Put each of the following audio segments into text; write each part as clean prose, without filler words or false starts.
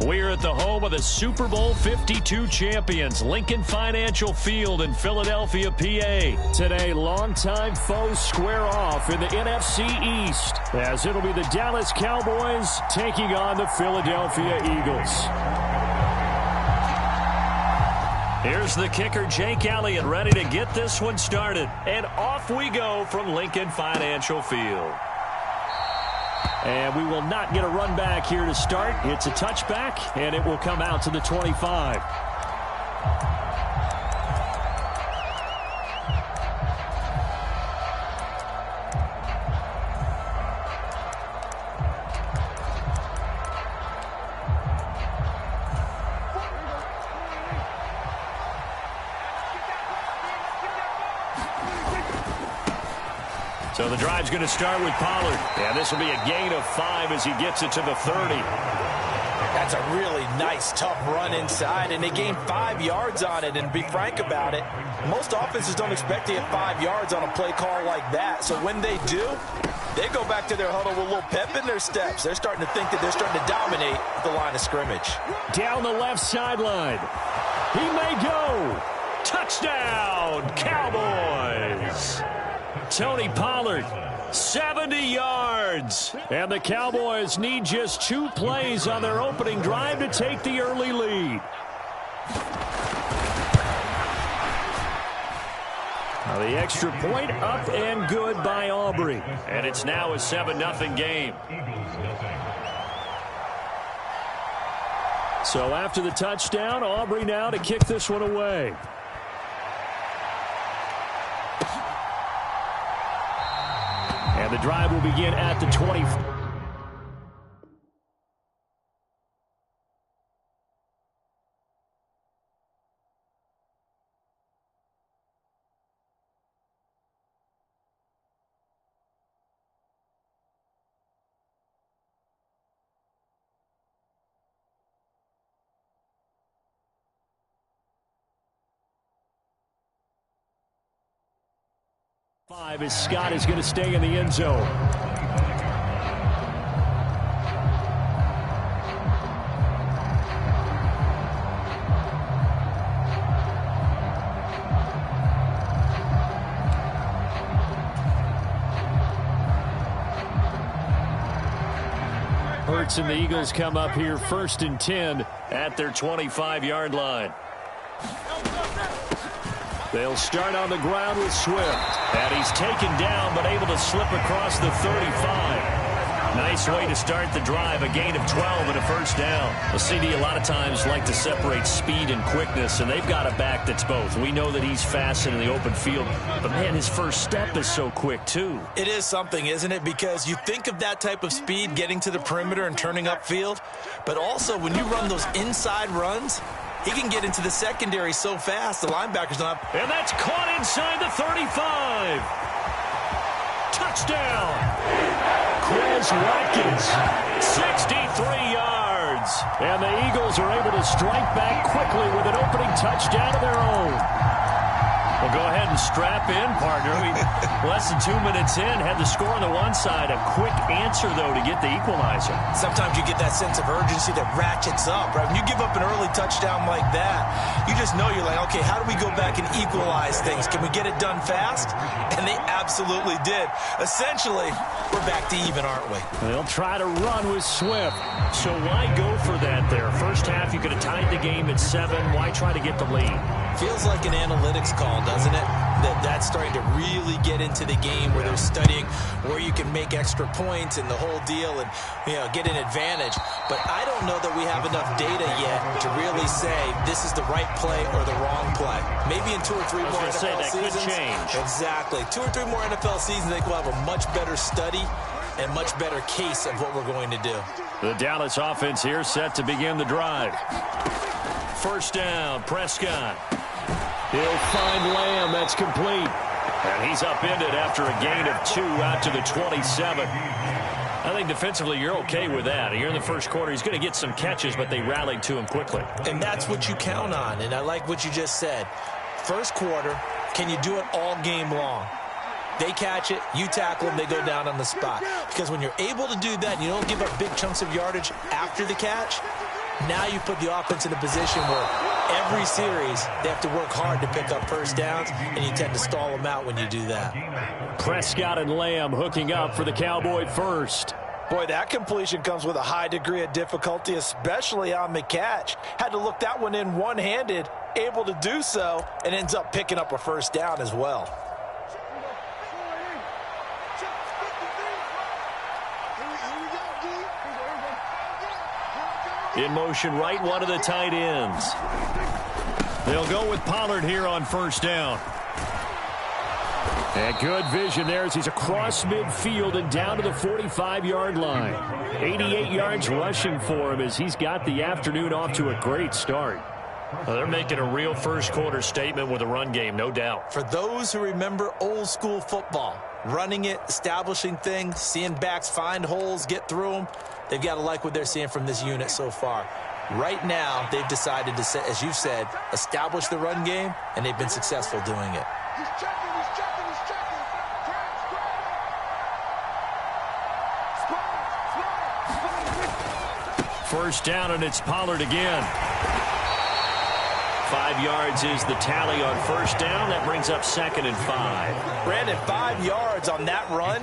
We're at the home of the Super Bowl 52 champions, Lincoln Financial Field in Philadelphia, PA. Today, longtime foes square off in the NFC East, as it'll be the Dallas Cowboys taking on the Philadelphia Eagles. Here's the kicker, Jake Elliott, ready to get this one started. And off we go from Lincoln Financial Field. And we will not get a run back here to start. It's a touchback, and it will come out to the 25. So the drive's going to start with Pollard. And this will be a gain of 5 as he gets it to the 30. That's a really nice, tough run inside, and they gained 5 yards on it. And to be frank about it, most offenses don't expect to get 5 yards on a play call like that. So when they do, they go back to their huddle with a little pep in their steps. They're starting to think that they're starting to dominate the line of scrimmage. Down the left sideline. He may go. Touchdown, Cowboys. Tony Pollard, 70 yards. And the Cowboys need just 2 plays on their opening drive to take the early lead. Now the extra point up and good by Aubrey. And it's now a 7-0 game. So after the touchdown, Aubrey now to kick this one away. And the drive will begin at the 20. As Scott is going to stay in the end zone. Hurts and the Eagles come up here 1st and 10 at their 25-yard line. They'll start on the ground with Swift. And he's taken down, but able to slip across the 35. Nice way to start the drive. A gain of 12 and a first down. The CD a lot of times like to separate speed and quickness, and they've got a back that's both. We know that he's fast in the open field, but, man, his first step is so quick, too. It is something, isn't it? Because you think of that type of speed getting to the perimeter and turning upfield, but also when you run those inside runs, he can get into the secondary so fast, the linebackers don't have... And that's caught inside the 35. Touchdown. Chris Watkins, 63 yards. And the Eagles are able to strike back quickly with an opening touchdown of their own. Well, go ahead and strap in, partner. We less than 2 minutes in, had the score on the one side. A quick answer, though, to get the equalizer. Sometimes you get that sense of urgency that ratchets up, right? When you give up an early touchdown like that, you just know you're like, okay, how do we go back and equalize things? Can we get it done fast? And they absolutely did. Essentially, we're back to even, aren't we? They'll try to run with Swift. So why go for that there? First half, you could have tied the game at 7. Why try to get the lead? Feels like an analytics call, doesn't it? That's starting to really get into the game where they're studying where you can make extra points and the whole deal and, get an advantage. But I don't know that we have enough data yet to really say this is the right play or the wrong play. Maybe in 2 or 3 more NFL seasons. Could change. Exactly. 2 or 3 more NFL seasons, I think we'll have a much better study and much better case of what we're going to do. The Dallas offense here set to begin the drive. First down, Prescott. He'll find Lamb. That's complete. And he's upended after a gain of 2 out to the 27. I think defensively you're okay with that. Here in the first quarter, he's going to get some catches, but they rallied to him quickly. And that's what you count on, and I like what you just said. First quarter, can you do it all game long? They catch it, you tackle them, they go down on the spot. Because when you're able to do that and you don't give up big chunks of yardage after the catch, Now you put the offense in a position where every series they have to work hard to pick up first downs, and you tend to stall them out when you do that. Prescott and Lamb hooking up for the Cowboy first. Boy, that completion comes with a high degree of difficulty, especially on the catch. Had to look that one in one-handed, able to do so, and ends up picking up a first down as well. In motion right, one of the tight ends. They'll go with Pollard here on first down. And good vision there as he's across midfield and down to the 45-yard line. 88 yards rushing for him as he's got the afternoon off to a great start. Well, they're making a real first-quarter statement with a run game, no doubt. For those who remember old-school football, running it, establishing things, seeing backs find holes, get through them, they've got to like what they're seeing from this unit so far. Right now, they've decided to, as you said, establish the run game, and they've been successful doing it. First down, and it's Pollard again. 5 yards is the tally on first down. That brings up 2nd and 5. Brandon, 5 yards on that run.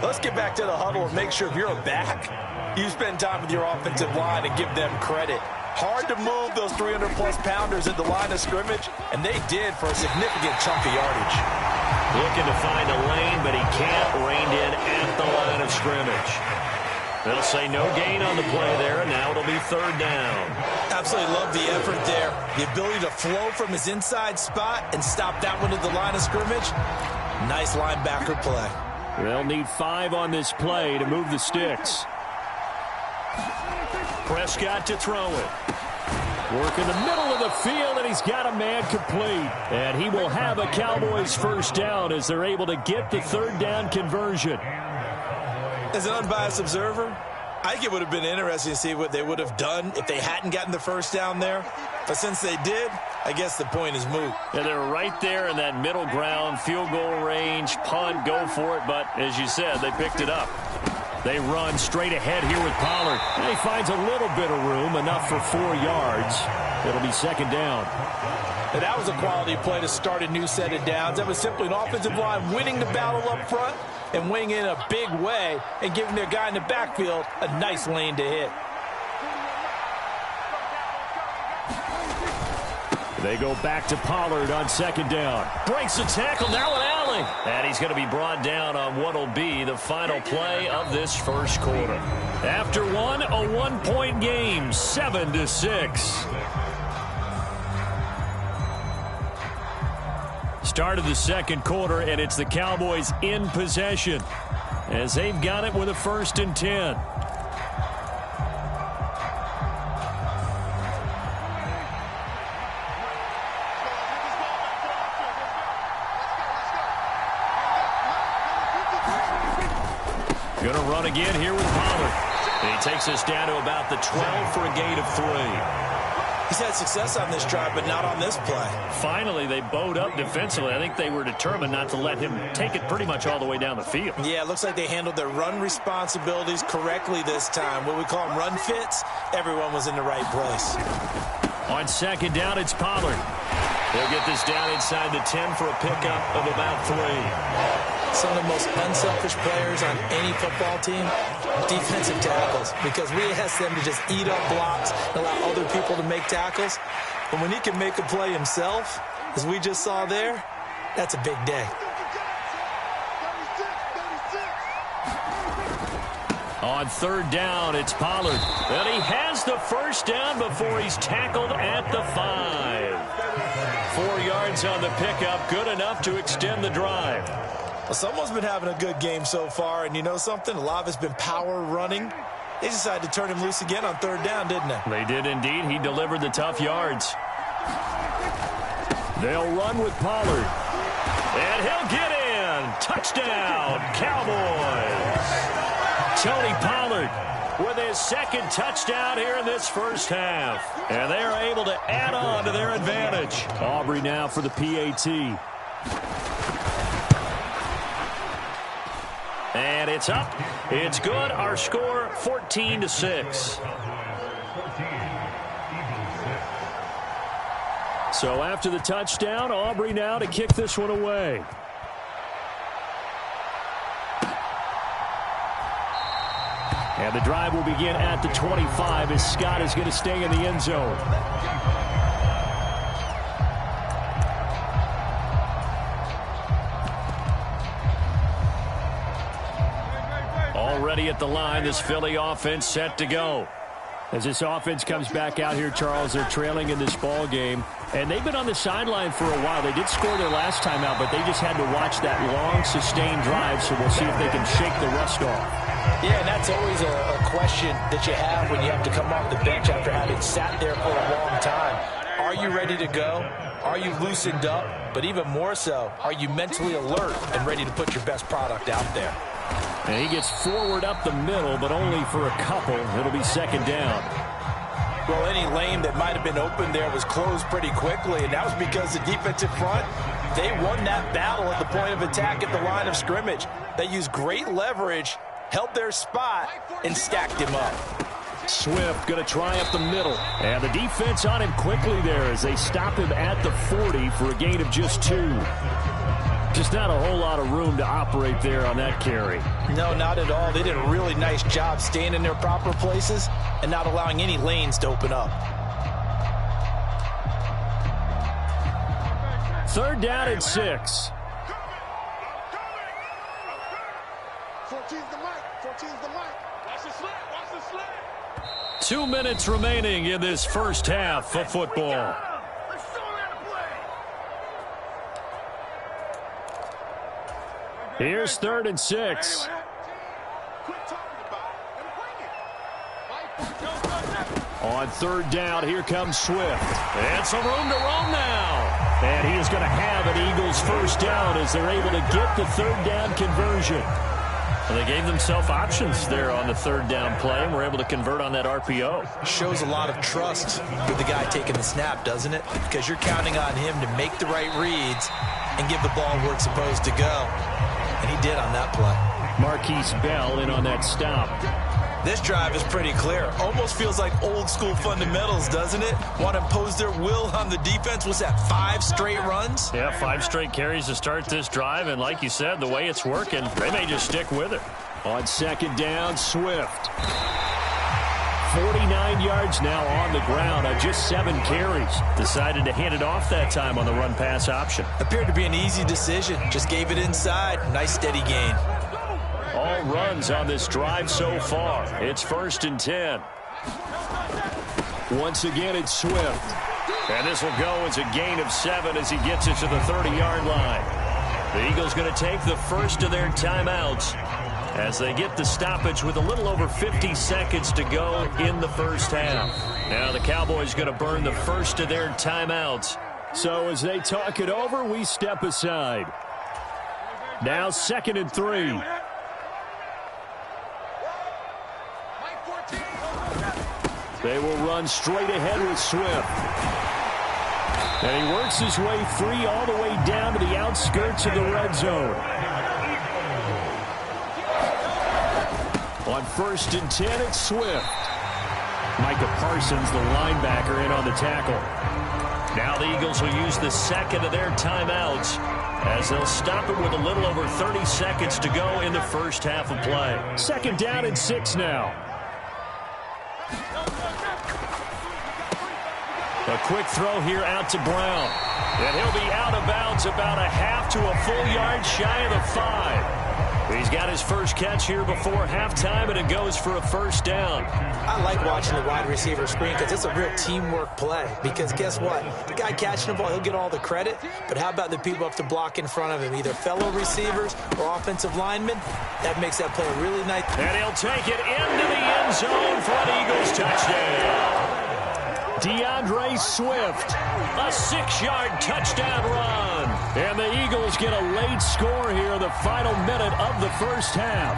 Let's get back to the huddle and make sure if you're a back, you spend time with your offensive line and give them credit. Hard to move those 300-plus pounders at the line of scrimmage, and they did for a significant chunk of yardage. Looking to find a lane, but he can't. Reined in at the line of scrimmage. They'll say no gain on the play there, and now it'll be 3rd down. Absolutely love the effort there. The ability to flow from his inside spot and stop that one at the line of scrimmage. Nice linebacker play. They'll need 5 on this play to move the sticks. Prescott to throw it. Work in the middle of the field, and he's got a man complete. And he will have a Cowboys first down as they're able to get the 3rd down conversion. As an unbiased observer, I think it would have been interesting to see what they would have done if they hadn't gotten the first down there. But since they did, I guess the point is moot. Yeah, they're right there in that middle ground, field goal range, punt, go for it. But as you said, they picked it up. They run straight ahead here with Pollard. And he finds a little bit of room, enough for 4 yards. It'll be 2nd down. And that was a quality play to start a new set of downs. That was simply an offensive line winning the battle up front and winning in a big way and giving their guy in the backfield a nice lane to hit. They go back to Pollard on 2nd down. Breaks the tackle, now an alley. And he's going to be brought down on what will be the final play of this first quarter. After one, a 1-point game, 7-6. Start of the 2nd quarter, and it's the Cowboys in possession as they've got it with a 1st and 10. Going to run again here with Pollard. And he takes us down to about the 12 for a gain of 3. He's had success on this drive, but not on this play. Finally, they bowed up defensively. I think they were determined not to let him take it pretty much all the way down the field. Yeah, it looks like they handled their run responsibilities correctly this time. What we call them run fits, everyone was in the right place. On 2nd down, it's Pollard. They'll get this down inside the 10 for a pickup of about 3. Some of the most unselfish players on any football team, defensive tackles, because we ask them to just eat up blocks and allow other people to make tackles. But when he can make a play himself, as we just saw there, that's a big day. On 3rd down, it's Pollard. And he has the first down before he's tackled at the 5. 4 yards on the pickup, good enough to extend the drive. Well, someone's been having a good game so far, and you know something? A lot of it's been power running. They decided to turn him loose again on 3rd down, didn't they? They did indeed. He delivered the tough yards. They'll run with Pollard. And he'll get in. Touchdown, Cowboys. Tony Pollard with his 2nd touchdown here in this first half. And they are able to add on to their advantage. Aubrey now for the PAT. And it's up. It's good. Our score, 14-6. So after the touchdown, Aubrey now to kick this one away. And the drive will begin at the 25 as Scott is going to stay in the end zone. Already at the line, this Philly offense set to go. As this offense comes back out here, Charles, they're trailing in this ball game. And they've been on the sideline for a while. They did score their last time out, but they just had to watch that long, sustained drive, so we'll see if they can shake the rust off. Yeah, and that's always a question that you have when you have to come off the bench after having sat there for a long time. Are you ready to go? Are you loosened up? But even more so, are you mentally alert and ready to put your best product out there? And he gets forward up the middle, but only for a couple. It'll be second down. Well, any lane that might have been open there was closed pretty quickly, and that was because the defensive front, they won that battle at the point of attack at the line of scrimmage. They used great leverage, held their spot, and stacked him up. Swift going to try up the middle. And the defense on him quickly there as they stop him at the 40 for a gain of just 2. Just not a whole lot of room to operate there on that carry. No, not at all. They did a really nice job staying in their proper places and not allowing any lanes to open up. Third down and 6. 14's the mic. 14's the mic. Watch the slant. Watch the slant. 2 minutes remaining in this first half of football. Here's 3rd and 6. On 3rd down, here comes Swift. And some room to roam now. And he is going to have an Eagles first down as they're able to get the 3rd down conversion. Well, they gave themselves options there on the 3rd down play and were able to convert on that RPO. Shows a lot of trust with the guy taking the snap, doesn't it? Because you're counting on him to make the right reads and give the ball where it's supposed to go. And he did on that play. Marquise Bell in on that stop. This drive is pretty clear. Almost feels like old school fundamentals, doesn't it? Want to impose their will on the defense. Was that 5 straight runs? Yeah, 5 straight carries to start this drive. And like you said, the way it's working, they may just stick with it. On 2nd down, Swift. 49 yards now on the ground on just 7 carries. Decided to hand it off that time on the run-pass option. Appeared to be an easy decision. Just gave it inside. Nice steady gain. All runs on this drive so far. It's 1st and 10. Once again, it's Swift. And this will go as a gain of 7 as he gets it to the 30-yard line. The Eagles going to take the first of their timeouts as they get the stoppage with a little over 50 seconds to go in the first half. Now the Cowboys going to burn the first of their timeouts. So as they talk it over, we step aside. Now 2nd and 3. They will run straight ahead with Swift. And he works his way free all the way down to the outskirts of the red zone. On 1st and 10, it's Swift. Micah Parsons, the linebacker, in on the tackle. Now the Eagles will use the second of their timeouts as they'll stop it with a little over 30 seconds to go in the first half of play. 2nd down and 6 now. A quick throw here out to Brown. And he'll be out of bounds about a half to a full yard shy of the 5. He's got his first catch here before halftime, and it goes for a first down. I like watching the wide receiver screen because it's a real teamwork play. Because guess what? The guy catching the ball, he'll get all the credit. But how about the people up to block in front of him, either fellow receivers or offensive linemen? That makes that play really nice. And he'll take it into the end zone for an Eagles touchdown. DeAndre Swift, a 6-yard touchdown run. And the Eagles get a late score here in the final minute of the first half.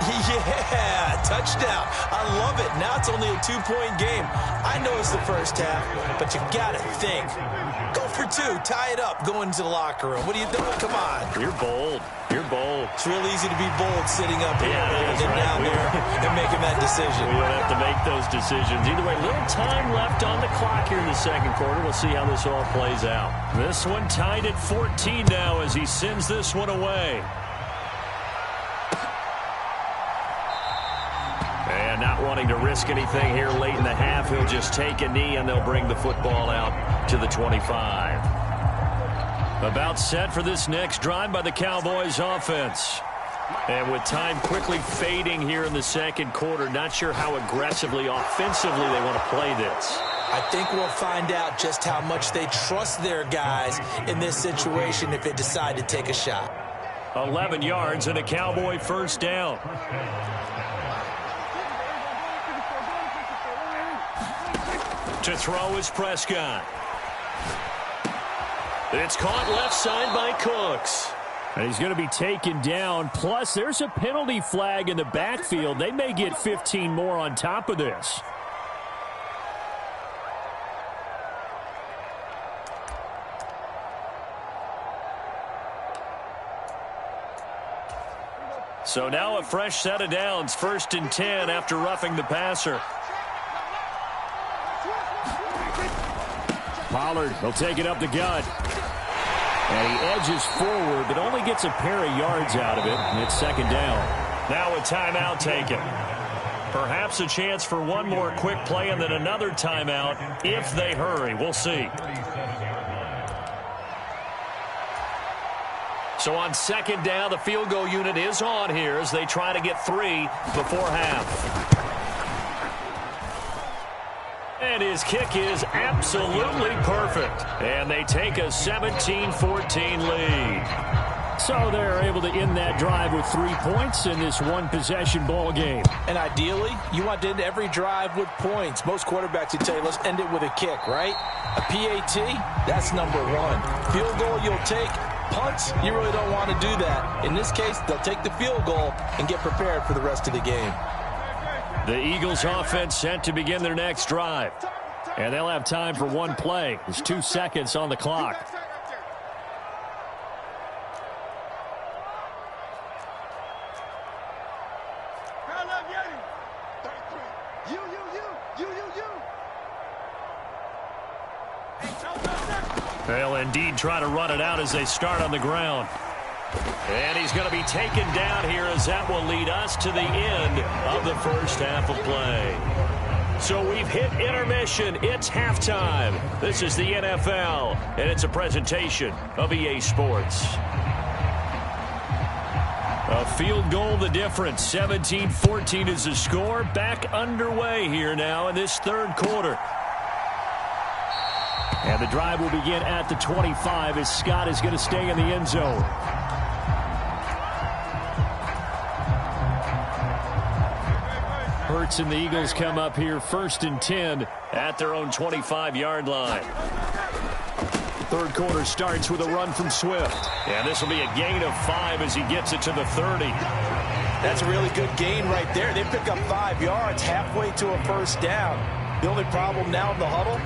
Yeah, touchdown. I love it. Now it's only a 2-point game. I know it's the first half, but you got to think. Go for 2. Tie it up. Go into the locker room. What are you doing? Come on. You're bold. You're bold. It's real easy to be bold sitting up here and down there and making that decision. We don't have to make those decisions. Either way, little time left on the clock here in the second quarter. We'll see how this all plays out. This one tied at 14 now as he sends this one away. And not wanting to risk anything here late in the half, he'll just take a knee and they'll bring the football out to the 25. About set for this next drive by the Cowboys offense. And with time quickly fading here in the second quarter, not sure how aggressively, offensively they want to play this. I think we'll find out just how much they trust their guys in this situation if they decide to take a shot. 11 yards and a Cowboy first down. To throw is Prescott. It's caught left side by Cooks. And he's going to be taken down. Plus, there's a penalty flag in the backfield. They may get 15 more on top of this. So now a fresh set of downs. 1st and 10 after roughing the passer. Pollard will take it up the gut. And he edges forward, but only gets a pair of yards out of it. And it's second down. Now a timeout taken. Perhaps a chance for one more quick play and then another timeout if they hurry. We'll see. So on second down, the field goal unit is on here as they try to get 3 before half. And his kick is absolutely perfect. And they take a 17-14 lead. So they're able to end that drive with 3 points in this one-possession ball game. And ideally, you want to end every drive with points. Most quarterbacks would tell you, let's end it with a kick, right? A PAT, that's number 1. Field goal you'll take. Punts, you really don't want to do that. In this case, they'll take the field goal and get prepared for the rest of the game. The Eagles offense set to begin their next drive. And they'll have time for one play. There's 2 seconds on the clock. They'll indeed try to run it out as they start on the ground. And he's going to be taken down here as that will lead us to the end of the first half of play. So we've hit intermission. It's halftime. This is the NFL, and it's a presentation of EA Sports. A field goal the difference. 17-14 is the score. Back underway here now in this third quarter. And the drive will begin at the 25 as Scott is going to stay in the end zone. Hurts and the Eagles come up here 1st and 10 at their own 25-yard line. Third quarter starts with a run from Swift. And this will be a gain of 5 as he gets it to the 30. That's a really good gain right there. They pick up 5 yards halfway to a first down. The only problem now in the huddle,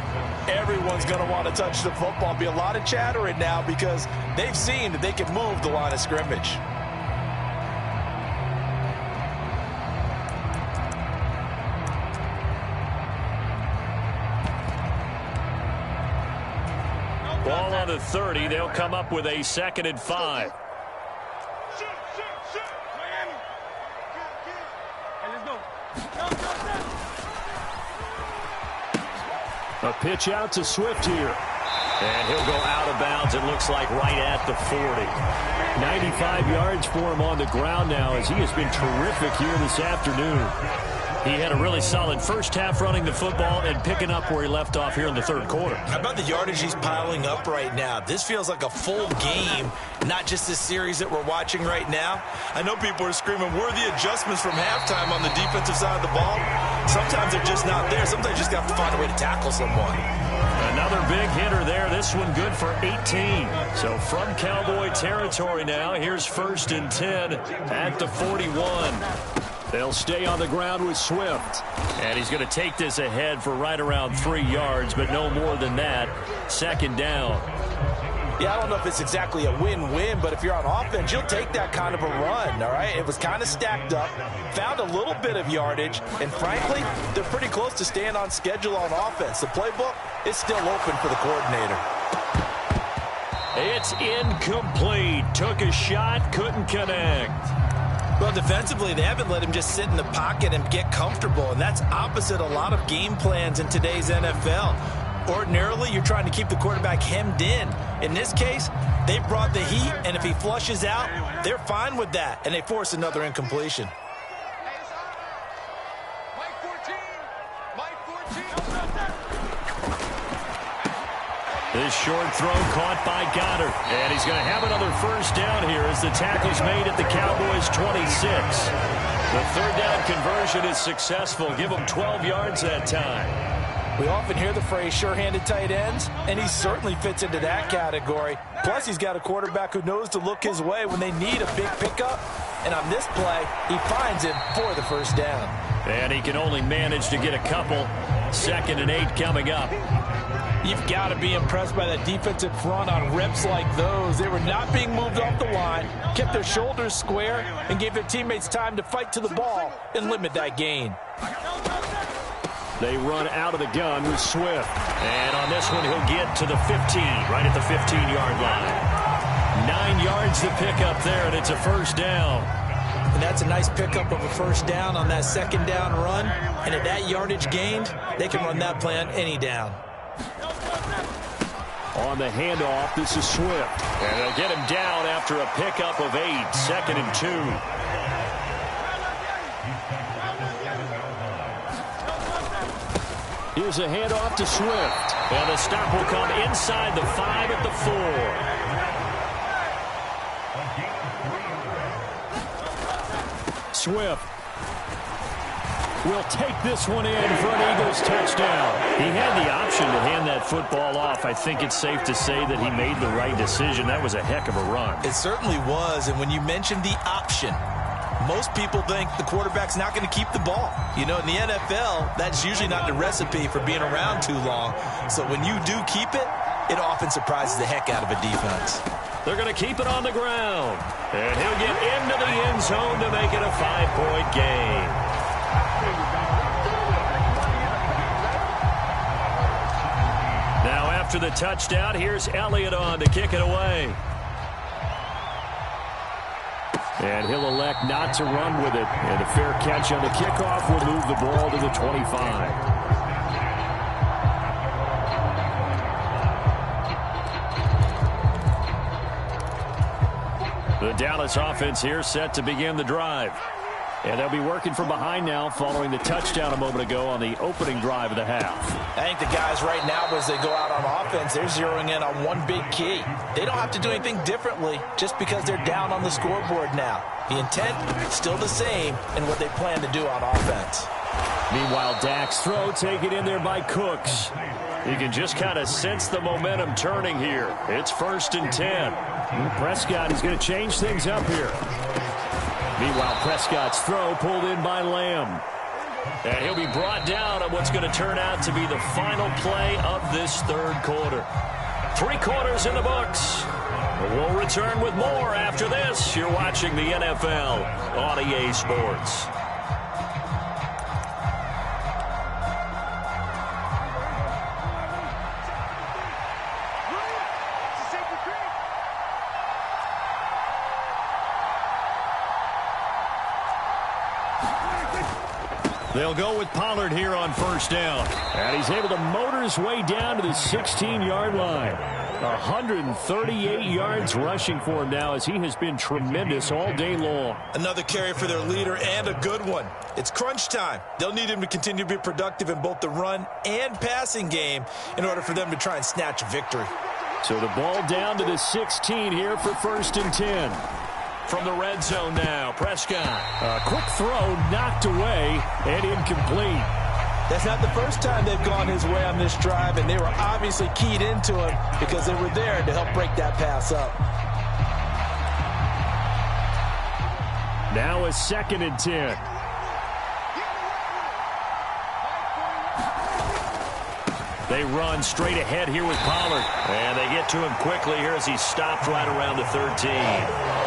everyone's going to want to touch the football. Be a lot of chattering now because they've seen that they can move the line of scrimmage. Ball on the 30. They'll come up with a 2nd and 5. A pitch out to Swift here. And he'll go out of bounds, it looks like, right at the 40. 95 yards for him on the ground now as he has been terrific here this afternoon. He had a really solid first half running the football and picking up where he left off here in the third quarter. How about the yardage he's piling up right now? This feels like a full game, not just this series that we're watching right now. I know people are screaming, where are the adjustments from halftime on the defensive side of the ball? Sometimes they're just not there. Sometimes you just got to find a way to tackle someone. Another big hitter there. This one good for 18. So from Cowboy territory now, here's 1st and 10 at the 41. They'll stay on the ground with Swift. And he's going to take this ahead for right around 3 yards, but no more than that. 2nd down. Yeah, I don't know if it's exactly a win-win, but if you're on offense, you'll take that kind of a run, all right? It was kind of stacked up, found a little bit of yardage, and frankly, they're pretty close to staying on schedule on offense. The playbook is still open for the coordinator. It's incomplete. Took a shot, couldn't connect. Well, defensively, they haven't let him just sit in the pocket and get comfortable, and that's opposite a lot of game plans in today's NFL. Ordinarily, you're trying to keep the quarterback hemmed in. In this case, they brought the heat, and if he flushes out, they're fine with that, and they force another incompletion. This short throw caught by Goddard. And he's going to have another 1st down here as the tackle's made at the Cowboys' 26. The 3rd down conversion is successful. Give them 12 yards that time. We often hear the phrase sure-handed tight ends, and he certainly fits into that category. Plus, he's got a quarterback who knows to look his way when they need a big pickup. And on this play, he finds him for the 1st down. And he can only manage to get a couple. 2nd and 8 coming up. You've got to be impressed by that defensive front on reps like those. They were not being moved off the line, kept their shoulders square, and gave their teammates time to fight to the ball and limit that gain. They run out of the gun with Swift. And on this one, he'll get to the 15, right at the 15-yard line. 9 yards to pick up there, and it's a 1st down. And that's a nice pickup of a 1st down on that 2nd down run. And at that yardage gained, they can run that play on any down. On the handoff, this is Swift. And they'll get him down after a pickup of 8, 2nd and 2. Here's a handoff to Swift. And the stop will come inside the 5 at the 4. Swift will take this one in for an Eagles touchdown. He had the option to hand that football off. I think it's safe to say that he made the right decision. That was a heck of a run. It certainly was, and when you mentioned the option, most people think the quarterback's not going to keep the ball. You know, in the NFL, that's usually not the recipe for being around too long. So when you do keep it, it often surprises the heck out of a defense. They're going to keep it on the ground. And he'll get into the end zone to make it a 5-point game. Now after the touchdown, here's Elliott on to kick it away. And he'll elect not to run with it. And a fair catch on the kickoff will move the ball to the 25. The Dallas offense here set to begin the drive. And they'll be working from behind now following the touchdown a moment ago on the opening drive of the half. I think the guys right now, as they go out on offense, they're zeroing in on one big key. They don't have to do anything differently just because they're down on the scoreboard now. The intent still the same in what they plan to do on offense. Meanwhile, Dak's throw taken in there by Cooks. You can just kind of sense the momentum turning here. It's 1st and 10. Prescott is going to change things up here. Meanwhile, Prescott's throw pulled in by Lamb. And he'll be brought down on what's going to turn out to be the final play of this 3rd quarter. 3 quarters in the books. We'll return with more after this. You're watching the NFL on EA Sports. They'll go with Pollard here on 1st down. And he's able to motor his way down to the 16-yard line. 138 yards rushing for him now as he has been tremendous all day long. Another carry for their leader and a good one. It's crunch time. They'll need him to continue to be productive in both the run and passing game in order for them to try and snatch a victory. So the ball down to the 16 here for 1st and 10. From the red zone now, Prescott. A quick throw knocked away and incomplete. That's not the first time they've gone his way on this drive, and they were obviously keyed into him because they were there to help break that pass up. Now a 2nd and 10. They run straight ahead here with Pollard. And they get to him quickly here as he stopped right around the 13.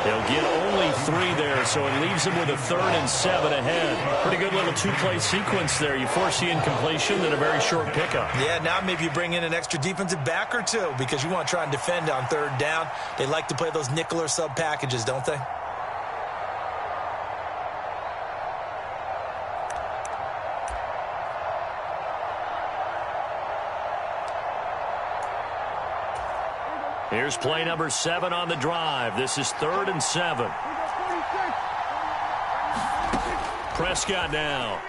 They'll get only 3 there, so it leaves them with a 3rd and 7 ahead. Pretty good little 2-play sequence there. You force the incompletion, then a very short pickup. Yeah, now maybe you bring in an extra defensive back or 2 because you want to try and defend on 3rd down. They like to play those nickel or sub packages, don't they? Here's play number 7 on the drive. This is 3rd and 7. Prescott now.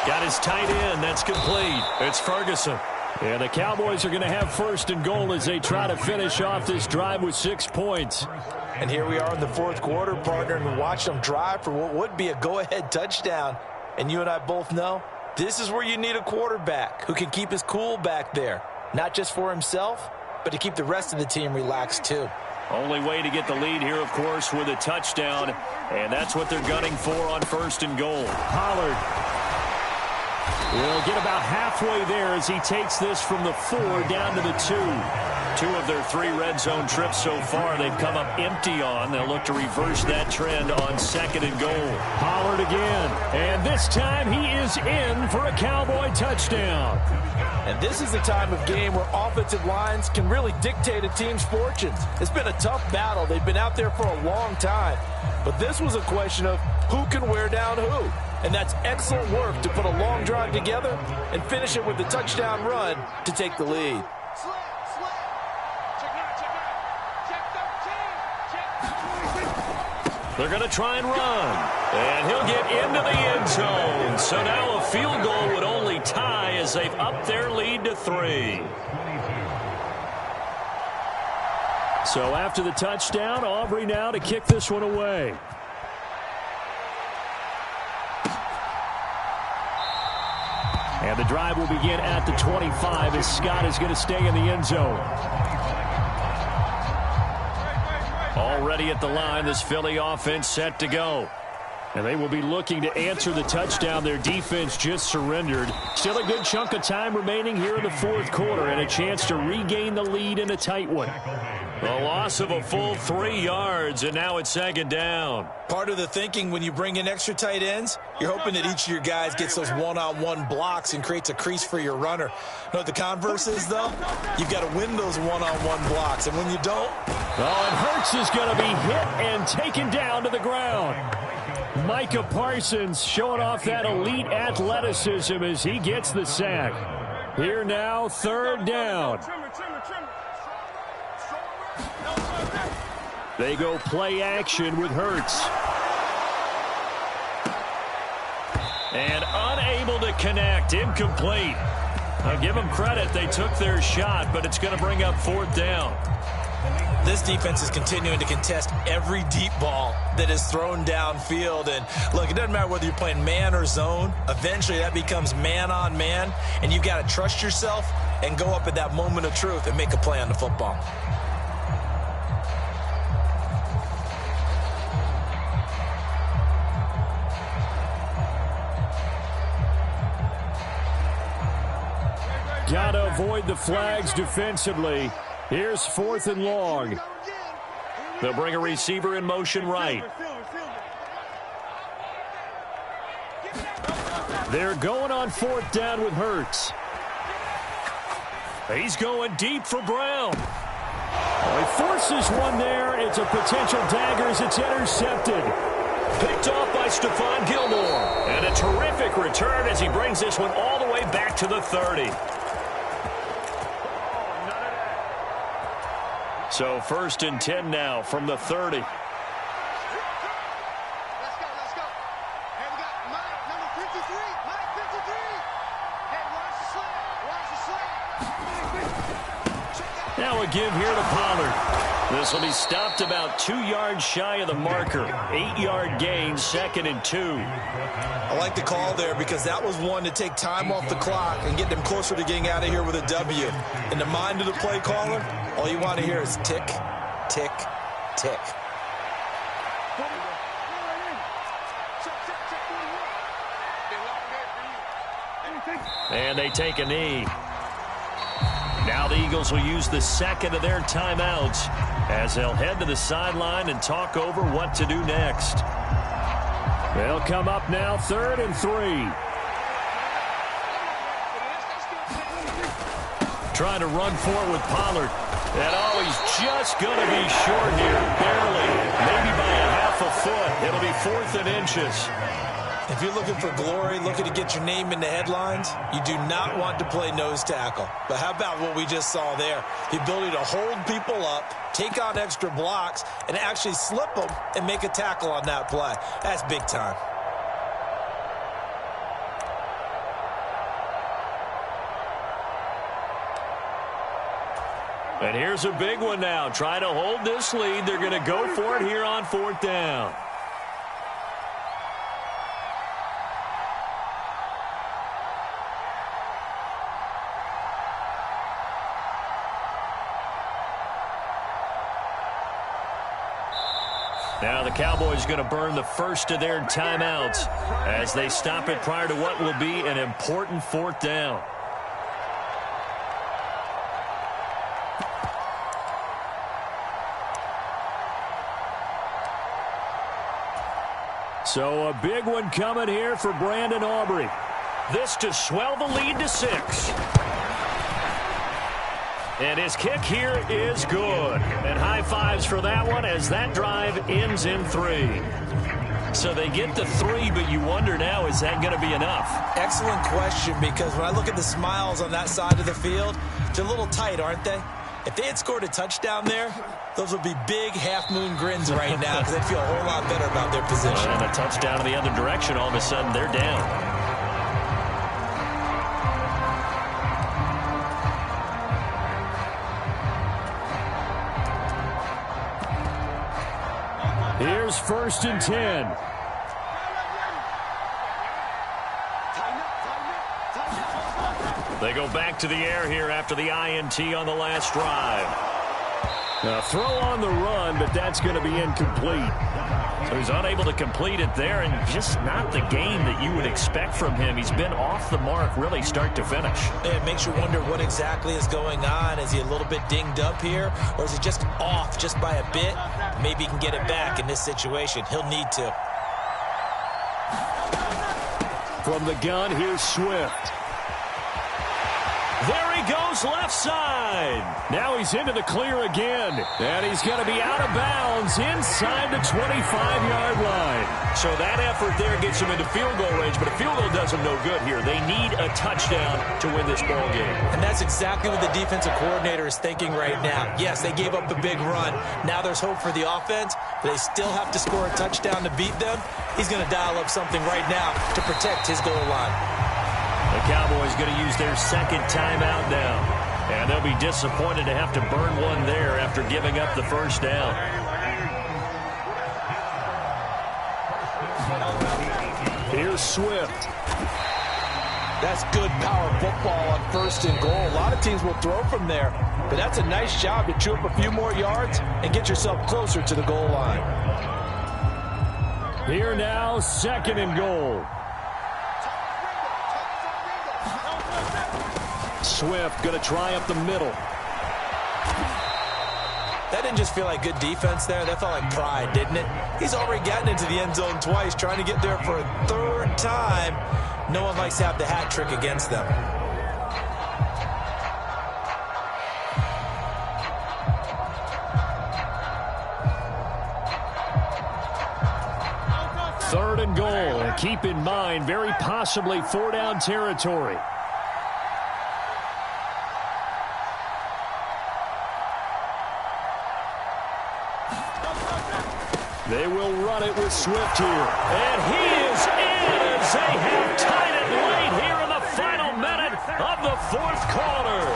Got his tight end. That's complete. It's Ferguson. And the Cowboys are going to have 1st and goal as they try to finish off this drive with 6 points. And here we are in the 4th quarter, partner, and watch them drive for what would be a go-ahead touchdown. And you and I both know this is where you need a quarterback who can keep his cool back there. Not just for himself, but to keep the rest of the team relaxed too. Only way to get the lead here, of course, with a touchdown. And that's what they're gunning for on 1st and goal. Pollard will get about halfway there as he takes this from the 4 down to the 2. 2 of their 3 red zone trips so far they've come up empty on. They'll look to reverse that trend on 2nd and goal. Pollard again. And this time he is in for a Cowboy touchdown. And this is the time of game where offensive lines can really dictate a team's fortunes. It's been a tough battle. They've been out there for a long time. But this was a question of who can wear down who. And that's excellent work to put a long drive together and finish it with the touchdown run to take the lead. They're going to try and run. And he'll get into the end zone. So now a field goal would only tie as they've upped their lead to 3. So after the touchdown, Aubrey now to kick this one away. And the drive will begin at the 25 as Scott is going to stay in the end zone. Already at the line, this Philly offense set to go. And they will be looking to answer the touchdown their defense just surrendered. Still a good chunk of time remaining here in the 4th quarter and a chance to regain the lead in a tight one. A loss of a full 3 yards, and now it's 2nd down. Part of the thinking when you bring in extra tight ends, you're hoping that each of your guys gets those one-on-one blocks and creates a crease for your runner. You know what the converse is, though? You've got to win those one-on-one blocks, and when you don't... Oh, and Hurts is going to be hit and taken down to the ground. Micah Parsons showing off that elite athleticism as he gets the sack. Here now, 3rd down. They go play action with Hurts. And unable to connect, incomplete. I'll give them credit, they took their shot, but it's going to bring up 4th down. This defense is continuing to contest every deep ball that is thrown downfield. And look, it doesn't matter whether you're playing man or zone. Eventually that becomes man on man, and you've got to trust yourself and go up at that moment of truth and make a play on the football. Got to avoid the flags defensively. Here's 4th and long. They'll bring a receiver in motion right. They're going on 4th down with Hurts. He's going deep for Brown. He forces one there. It's a potential dagger as it's intercepted. Picked off by Stephon Gilmore. And a terrific return as he brings this one all the way back to the 30. So 1st and 10 now from the 30. Let's go. Hey, we got Mike, number 53. Mike, 53. Hey, watch the slant. Now Now a give here to Pollard. This will be stopped about 2 yards shy of the marker. 8-yard gain, 2nd and 2. I like the call there because that was one to take time off the clock and get them closer to getting out of here with a W. In the mind of the play caller, all you want to hear is tick, tick, tick. And they take a knee. Now the Eagles will use the second of their timeouts as they'll head to the sideline and talk over what to do next. They'll come up now 3rd and 3. Trying to run for it with Pollard. And he's just going to be short here, barely, maybe by a half a foot. It'll be 4th and inches. If you're looking for glory, looking to get your name in the headlines, you do not want to play nose tackle. But how about what we just saw there? The ability to hold people up, take on extra blocks, and actually slip them and make a tackle on that play. That's big time. And here's a big one now. Trying to hold this lead. They're going to go for it here on 4th down. Now the Cowboys going to burn the first of their timeouts as they stop it prior to what will be an important 4th down. So a big one coming here for Brandon Aubrey. This to swell the lead to 6. And his kick here is good. And high fives for that one as that drive ends in 3. So they get to 3, but you wonder now, is that going to be enough? Excellent question, because when I look at the smiles on that side of the field, they're a little tight, aren't they? If they had scored a touchdown there, those would be big half-moon grins right now because they'd feel a whole lot better about their position. And a touchdown in the other direction, all of a sudden they're down. Here's 1st and 10. They go back to the air here after the INT on the last drive. A throw on the run, but that's going to be incomplete. So he's unable to complete it there, and just not the game that you would expect from him. He's been off the mark really start to finish. It makes you wonder what exactly is going on. Is he a little bit dinged up here, or is he just off just by a bit? Maybe he can get it back in this situation. He'll need to. From the gun, here's Swift. There he goes left side. Now he's into the clear again. And he's going to be out of bounds inside the 25-yard line. So that effort there gets him into field goal range, but a field goal does him no good here. They need a touchdown to win this ball game. And that's exactly what the defensive coordinator is thinking right now. Yes, they gave up a big run. Now there's hope for the offense, but they still have to score a touchdown to beat them. He's going to dial up something right now to protect his goal line. The Cowboys going to use their second timeout now. And they'll be disappointed to have to burn one there after giving up the first down. Here's Swift. That's good power football on 1st and goal. A lot of teams will throw from there, but that's a nice job to chew up a few more yards and get yourself closer to the goal line. Here now, 2nd and goal. Swift going to try up the middle. That didn't just feel like good defense there. That felt like pride, didn't it? He's already gotten into the end zone twice, trying to get there for a 3rd time. No one likes to have the hat trick against them. Third and goal. And keep in mind, very possibly 4-down territory. They will run it with Swift here. And he is in as they have tied it late here in the final minute of the 4th quarter.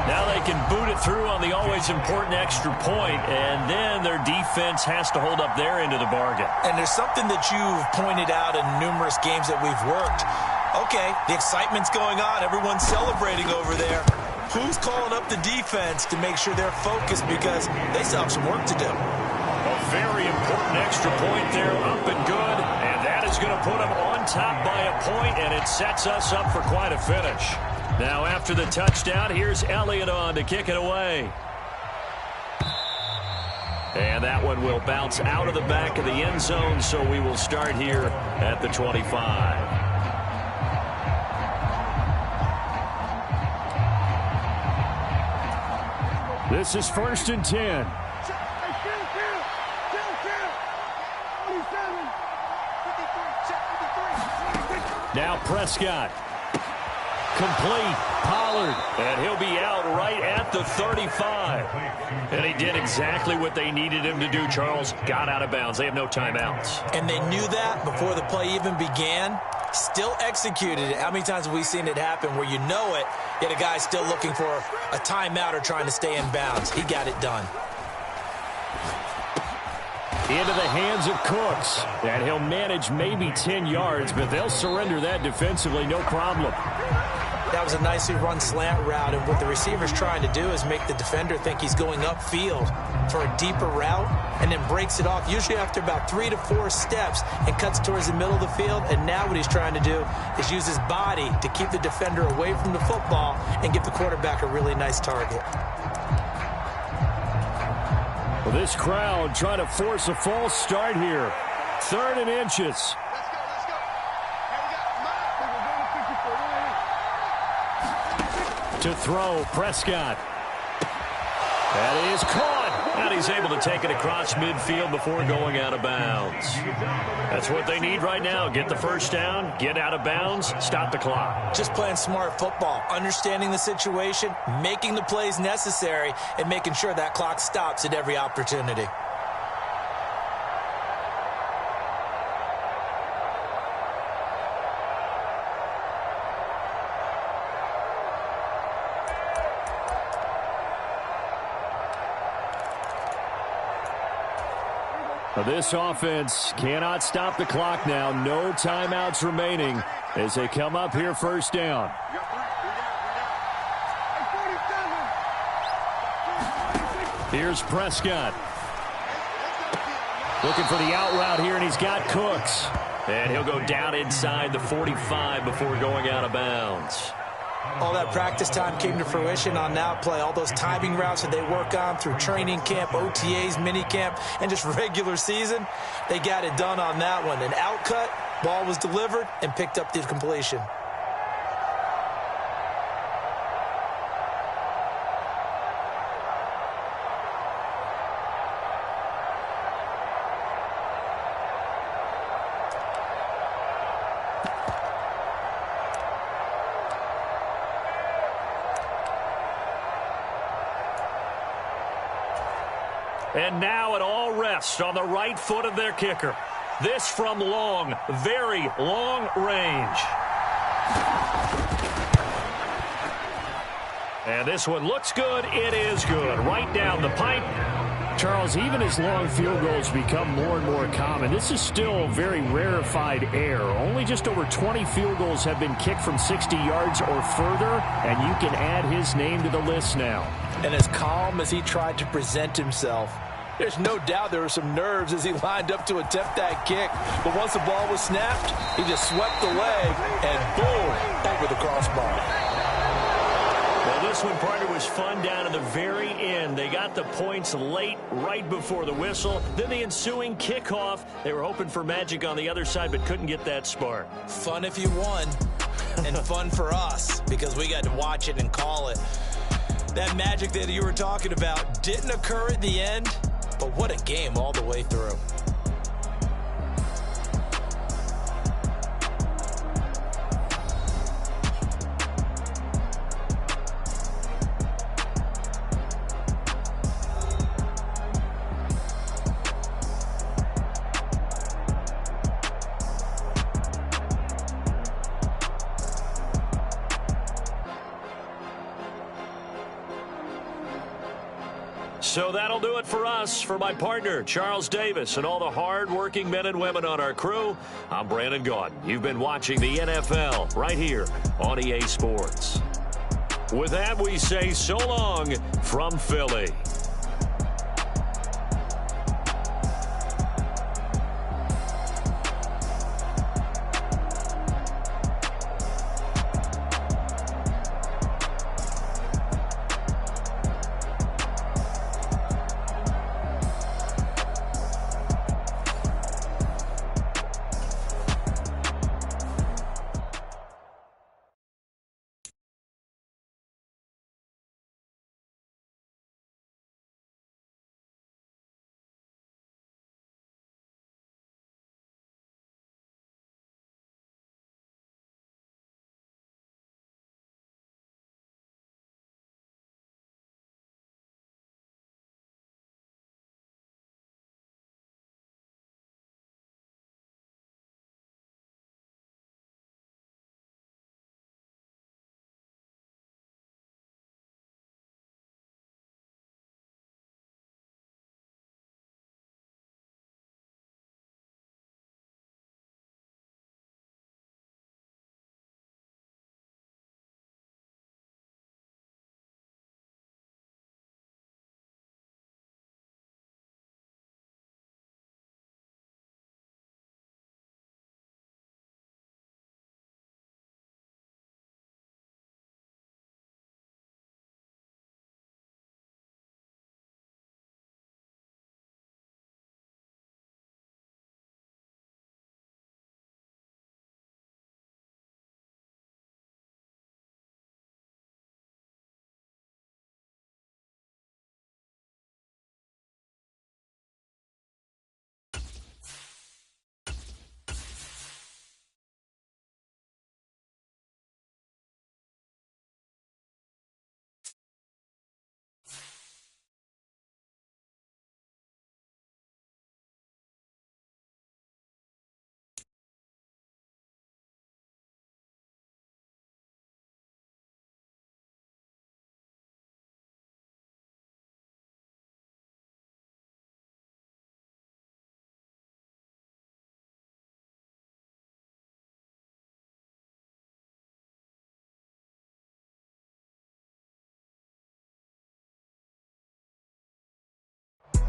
Now they can boot it through on the always important extra point, and then their defense has to hold up their end of the bargain. And there's something that you've pointed out in numerous games that we've worked. Okay, the excitement's going on. Everyone's celebrating over there. Who's calling up the defense to make sure they're focused, because they still have some work to do? A very important extra point there, up and good, and that is going to put them on top by a point, and it sets us up for quite a finish. Now after the touchdown, here's Elliott on to kick it away. And that one will bounce out of the back of the end zone, so we will start here at the 25. This is 1st and 10. Now Prescott. Complete. Pollard. And he'll be out right at the 35. And he did exactly what they needed him to do, Charles. Got out of bounds. They have no timeouts. And they knew that before the play even began. Still executed it. How many times have we seen it happen where you know it, yet a guy's still looking for a timeout or trying to stay in bounds? He got it done. Into the hands of Cooks. And he'll manage maybe 10 yards, but they'll surrender that defensively, no problem. That was a nicely run slant route, and what the receiver's trying to do is make the defender think he's going upfield for a deeper route, and then breaks it off, usually after about 3 to 4 steps, and cuts towards the middle of the field. And now what he's trying to do is use his body to keep the defender away from the football and give the quarterback a really nice target. Well, this crowd trying to force a false start here. 3rd and inches. To throw, Prescott. That is caught. And he's able to take it across midfield before going out of bounds. That's what they need right now. Get the first down, get out of bounds, stop the clock. Just playing smart football, understanding the situation, making the plays necessary, and making sure that clock stops at every opportunity. This offense cannot stop the clock now. No timeouts remaining as they come up here 1st down. Here's Prescott. Looking for the out route here, and he's got Cooks. And he'll go down inside the 45 before going out of bounds. All that practice time came to fruition on that play. All those timing routes that they work on through training camp, OTAs, mini camp, and just regular season, they got it done on that one. An outcut, ball was delivered, and picked up the completion. And now it all rests on the right foot of their kicker. This from long, very long range. And this one looks good. It is good. Right down the pipe. Charles, even as long field goals become more and more common, this is still very rarefied air. Only just over 20 field goals have been kicked from 60 yards or further, and you can add his name to the list now. And as calm as he tried to present himself, there's no doubt there were some nerves as he lined up to attempt that kick. But once the ball was snapped, he just swept the leg and boom, over the crossbar. Well, this one, partner, was fun down to the very end. They got the points late, right before the whistle. Then the ensuing kickoff. They were hoping for magic on the other side, but couldn't get that spark. Fun if you won, and fun for us because we got to watch it and call it. That magic that you were talking about didn't occur at the end, but what a game all the way through. So that'll do it for us. For my partner, Charles Davis, and all the hard-working men and women on our crew, I'm Brandon Gaudin. You've been watching the NFL right here on EA Sports. With that, we say so long from Philly.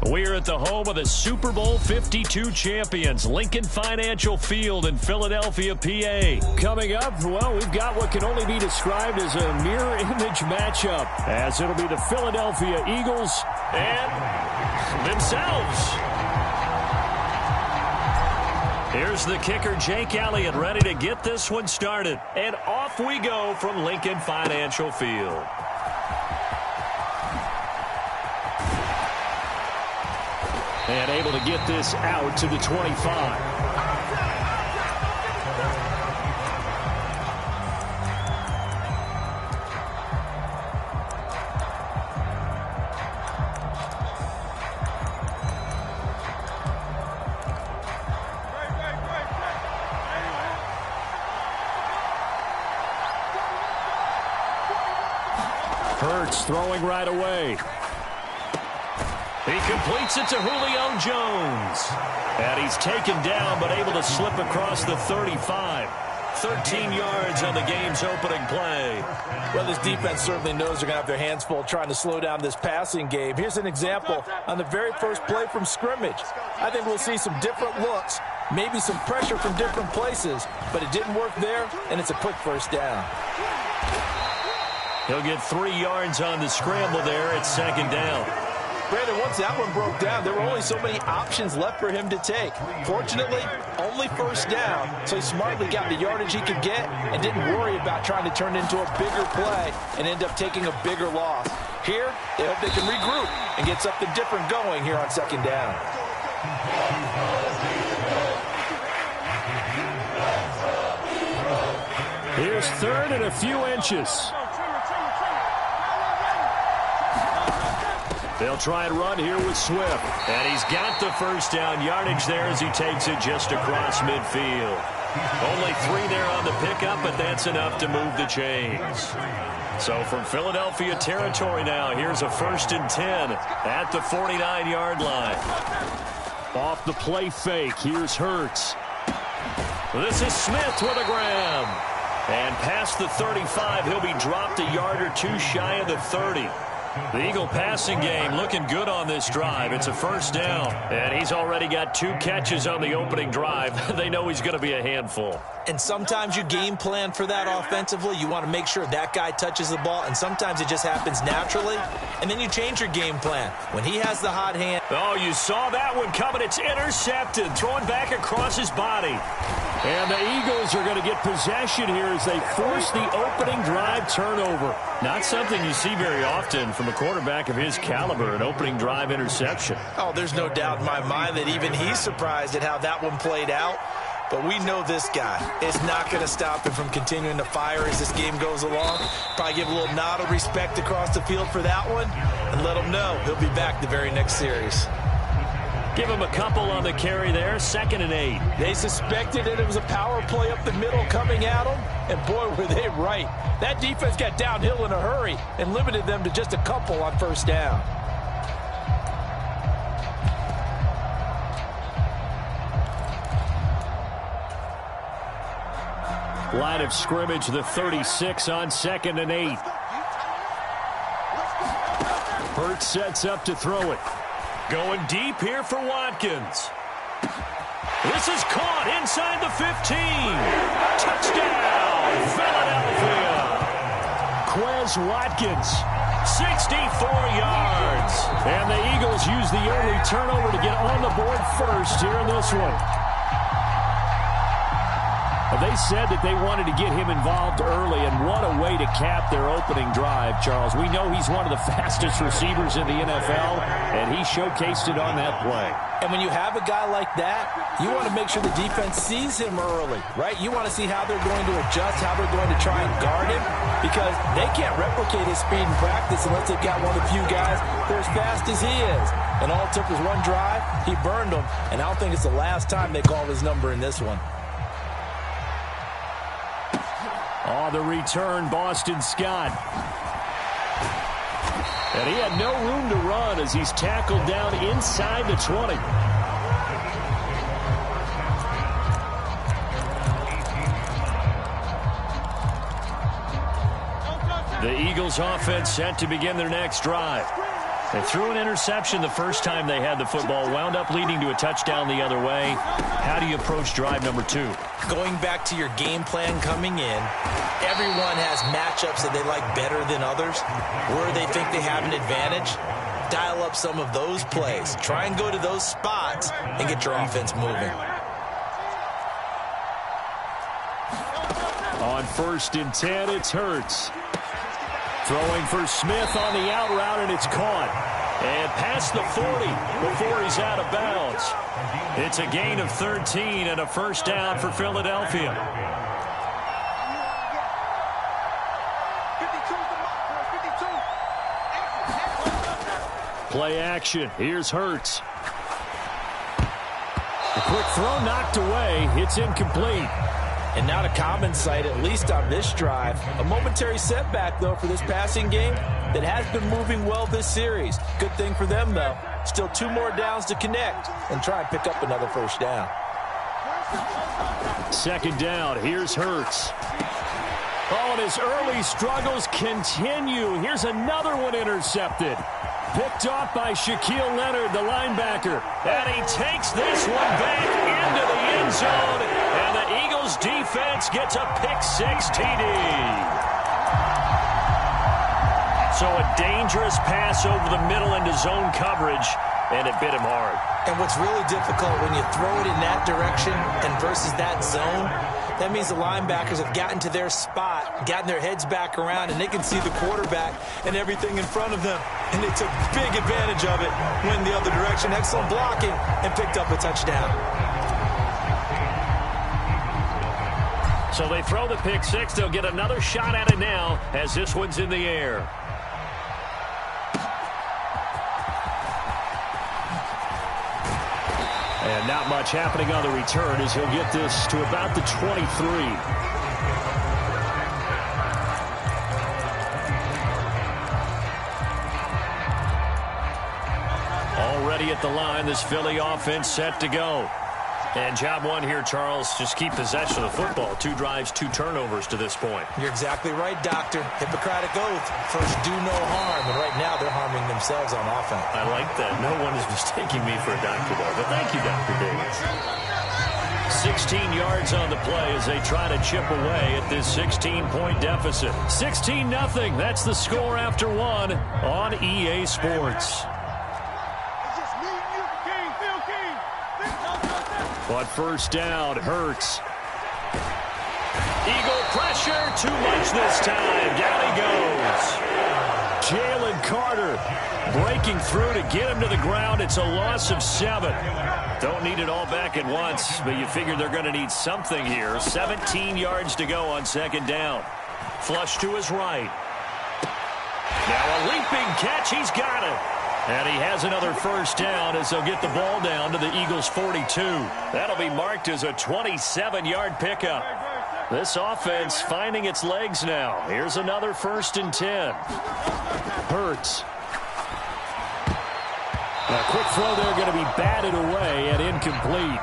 We're at the home of the Super Bowl 52 champions, Lincoln Financial Field in Philadelphia, PA. Coming up, well, we've got what can only be described as a mirror image matchup, as it'll be the Philadelphia Eagles and themselves. Here's the kicker, Jake Elliott, ready to get this one started. And off we go from Lincoln Financial Field. And able to get this out to the 25. Hurts throwing right away. He completes it to Julio Jones. And he's taken down, but able to slip across the 35. 13 yards on the game's opening play. Well, this defense certainly knows they're going to have their hands full trying to slow down this passing game. Here's an example on the very first play from scrimmage. I think we'll see some different looks, maybe some pressure from different places, but it didn't work there, and it's a quick first down. He'll get 3 yards on the scramble there at second down. Brandon, once that one broke down, there were only so many options left for him to take. Fortunately, only first down, so he smartly got the yardage he could get and didn't worry about trying to turn it into a bigger play and end up taking a bigger loss. Here, they hope they can regroup and get something different going here on second down. Here's third and a few inches. They'll try and run here with Swift. And he's got the first down yardage there as he takes it just across midfield. Only 3 there on the pickup, but that's enough to move the chains. So from Philadelphia territory now, here's a 1st and 10 at the 49-yard line. Off the play fake, here's Hurts. This is Smith with a grab. And past the 35, he'll be dropped a yard or 2 shy of the 30. The Eagle passing game looking good on this drive. It's a 1st down. And he's already got 2 catches on the opening drive. They know he's going to be a handful. And sometimes you game plan for that offensively. You want to make sure that guy touches the ball. And sometimes it just happens naturally. And then you change your game plan. When he has the hot hand. Oh, you saw that one coming. It's intercepted. Throwing back across his body. And the Eagles are going to get possession here as they force the opening drive turnover. Not something you see very often from a quarterback of his caliber, an opening drive interception. Oh, there's no doubt in my mind that even he's surprised at how that one played out. But we know this guy is not going to stop him from continuing to fire as this game goes along. Probably give a little nod of respect across the field for that one and let him know he'll be back the very next series. Give him a couple on the carry there, 2nd and 8. They suspected it was a power play up the middle coming at them, and boy, were they right. That defense got downhill in a hurry and limited them to just a couple on 1st down. Line of scrimmage, the 36 on 2nd and 8. Hurts sets up to throw it. Going deep here for Watkins. This is caught inside the 15. Touchdown, Philadelphia. Quez Watkins, 64 yards. And the Eagles use the early turnover to get on the board first here in this one. They said that they wanted to get him involved early, and what a way to cap their opening drive, Charles. We know he's one of the fastest receivers in the NFL, and he showcased it on that play. And when you have a guy like that, you want to make sure the defense sees him early, right? You want to see how they're going to adjust, how they're going to try and guard him, because they can't replicate his speed in practice unless they've got one of the few guys that are as fast as he is. And all it took was one drive, he burned them, and I don't think it's the last time they call his number in this one. Oh, the return, Boston Scott. And he had no room to run as he's tackled down inside the 20. The Eagles offense set to begin their next drive. They threw an interception the first time they had the football, wound up leading to a touchdown the other way. How do you approach drive number 2? Going back to your game plan coming in, everyone has matchups that they like better than others, where they think they have an advantage. Dial up some of those plays. Try and go to those spots and get your offense moving. On 1st and 10, it's Hurts. Throwing for Smith on the out route, and it's caught. And past the 40 before he's out of bounds. It's a gain of 13 and a 1st down for Philadelphia. Play action. Here's Hurts. The quick throw knocked away. It's incomplete. And not a common sight, at least on this drive. A momentary setback, though, for this passing game that has been moving well this series. Good thing for them, though. Still 2 more downs to connect and try and pick up another 1st down. 2nd down. Here's Hurts. Oh, and his early struggles continue. Here's another one intercepted. Picked off by Shaquille Leonard, the linebacker. And he takes this one back into the end zone. And the Eagles defense gets a pick-6 TD. So a dangerous pass over the middle into zone coverage, and it bit him hard. And what's really difficult when you throw it in that direction and versus that zone, that means the linebackers have gotten to their spot, gotten their heads back around, and they can see the quarterback and everything in front of them. And they took big advantage of it, went the other direction, excellent blocking, and picked up a touchdown. So they throw the pick-6. They'll get another shot at it now as this one's in the air. And And not much happening on the return as he'll get this to about the 23. Already at the line, this Philly offense set to go. And job one here, Charles, just keep possession of the football. 2 drives, 2 turnovers to this point. You're exactly right, Doctor. Hippocratic oath. First, do no harm. And right now, they're harming themselves on offense. I like that. No one is mistaking me for a doctor, though. But thank you, Dr. Davis. 16 yards on the play as they try to chip away at this 16-point deficit. 16-0. That's the score after 1 on EA Sports. But first down, Hurts. Eagle pressure, too much this time. Down he goes. Jalen Carter breaking through to get him to the ground. It's a loss of 7. Don't need it all back at once, but you figure they're going to need something here. 17 yards to go on second down. Flush to his right. Now a leaping catch. He's got it. And he has another first down as they'll get the ball down to the Eagles' 42. That'll be marked as a 27-yard pickup. This offense finding its legs now. Here's another 1st and 10. Hurts. A quick throw there going to be batted away and incomplete.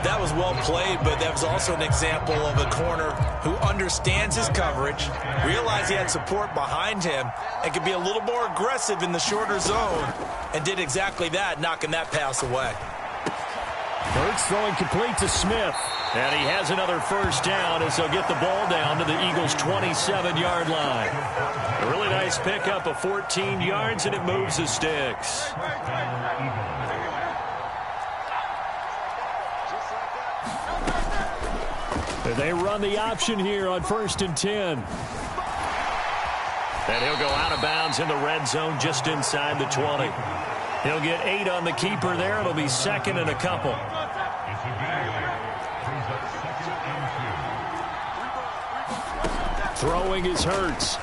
That was well played, but that was also an example of a corner who understands his coverage, realized he had support behind him, and could be a little more aggressive in the shorter zone, and did exactly that, knocking that pass away. Hurts throwing complete to Smith. And he has another first down as they'll get the ball down to the Eagles' 27-yard line. A really nice pickup of 14 yards, and it moves the sticks. They run the option here on 1st and 10. And he'll go out of bounds in the red zone just inside the 20. He'll get 8 on the keeper there. It'll be 2nd and a couple. Throwing is Hurts.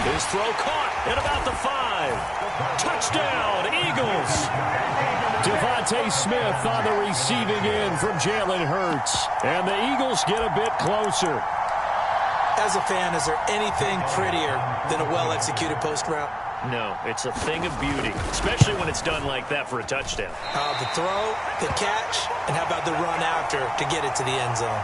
His throw caught at about the 5. Touchdown, Eagles. Devontae Smith on the receiving end from Jalen Hurts. And the Eagles get a bit closer. As a fan, is there anything prettier than a well-executed post route? No, it's a thing of beauty, especially when it's done like that for a touchdown. The throw, the catch, and how about the run after to get it to the end zone?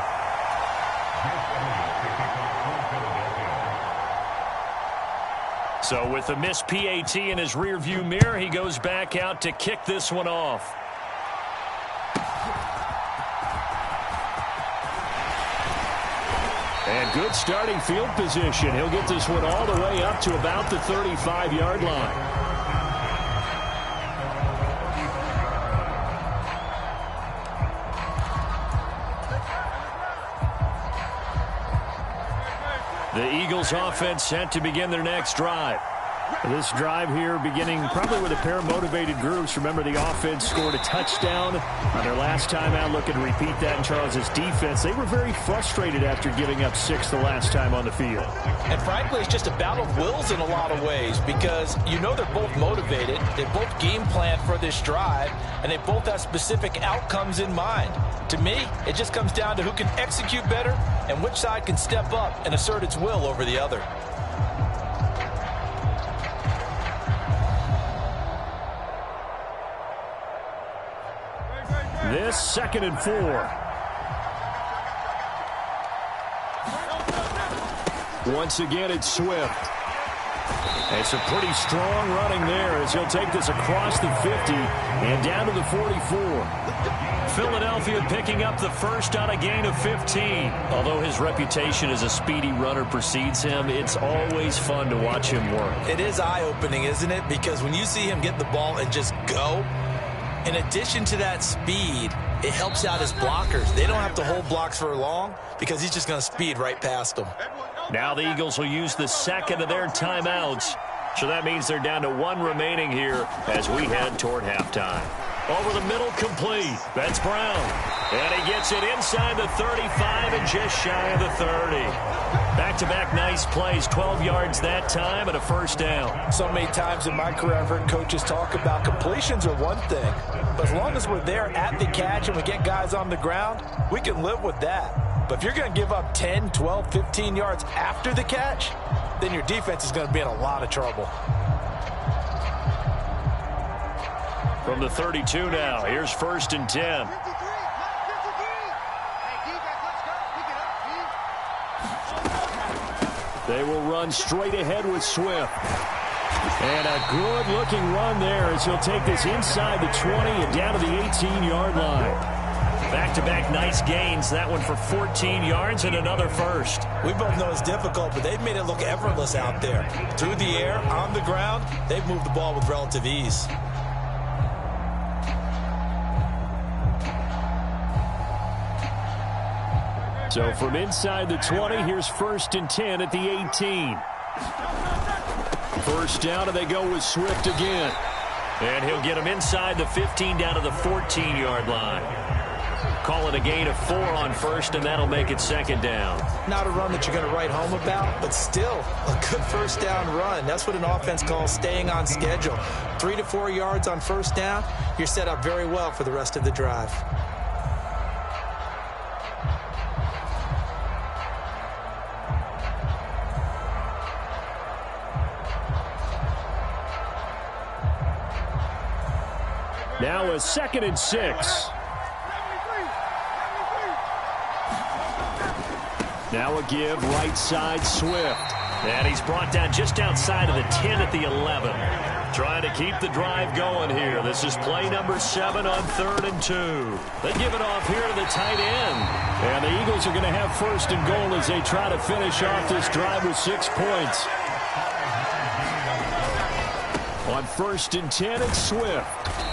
So with a missed PAT in his rearview mirror, he goes back out to kick this one off. And good starting field position. He'll get this one all the way up to about the 35-yard line. The Eagles offense set to begin their next drive. This drive here beginning probably with a pair of motivated groups. Remember, the offense scored a touchdown on their last time out. Looking to repeat that in Charles's defense. They were very frustrated after giving up 6 the last time on the field. And frankly, it's just a battle of wills in a lot of ways because you know they're both motivated. They both game plan for this drive, and they both have specific outcomes in mind. To me, it just comes down to who can execute better and which side can step up and assert its will over the other. This 2nd and 4. Once again, it's Swift. It's a pretty strong running there as he'll take this across the 50 and down to the 44. Philadelphia picking up the first on a gain of 15. Although his reputation as a speedy runner precedes him, it's always fun to watch him work. It is eye-opening, isn't it? Because when you see him get the ball and just go, in addition to that speed, it helps out his blockers. They don't have to hold blocks for long because he's just going to speed right past them. Now the Eagles will use the second of their timeouts. So that means they're down to 1 remaining here as we head toward halftime. Over the middle, complete. That's Brown. And he gets it inside the 35 and just shy of the 30. Back-to-back nice plays, 12 yards that time and a first down. So many times in my career I've heard coaches talk about completions are one thing, But as long as we're there at the catch and we get guys on the ground, we can live with that. But if you're going to give up 10, 12, 15 yards after the catch, then your defense is going to be in a lot of trouble. From the 32 now, here's 1st and 10. They will run straight ahead with Swift. And a good-looking run there as he'll take this inside the 20 and down to the 18-yard line. Back-to-back nice gains. That one for 14 yards and another first. We both know it's difficult, but they've made it look effortless out there. Through the air, on the ground, they've moved the ball with relative ease. So from inside the 20, here's 1st and 10 at the 18. First down, and they go with Swift again. And he'll get him inside the 15 down to the 14-yard line. Call it a gain of 4 on first, and that'll make it 2nd down. Not a run that you're going to write home about, but still a good first down run. That's what an offense calls staying on schedule. 3 to 4 yards on first down, you're set up very well for the rest of the drive. Now a 2nd and 6. Now a give right side Swift. And he's brought down just outside of the 10 at the 11. Trying to keep the drive going here. This is play number 7 on 3rd and 2. They give it off here to the tight end. And the Eagles are going to have 1st and goal as they try to finish off this drive with 6 points. On 1st and 10, it's Swift.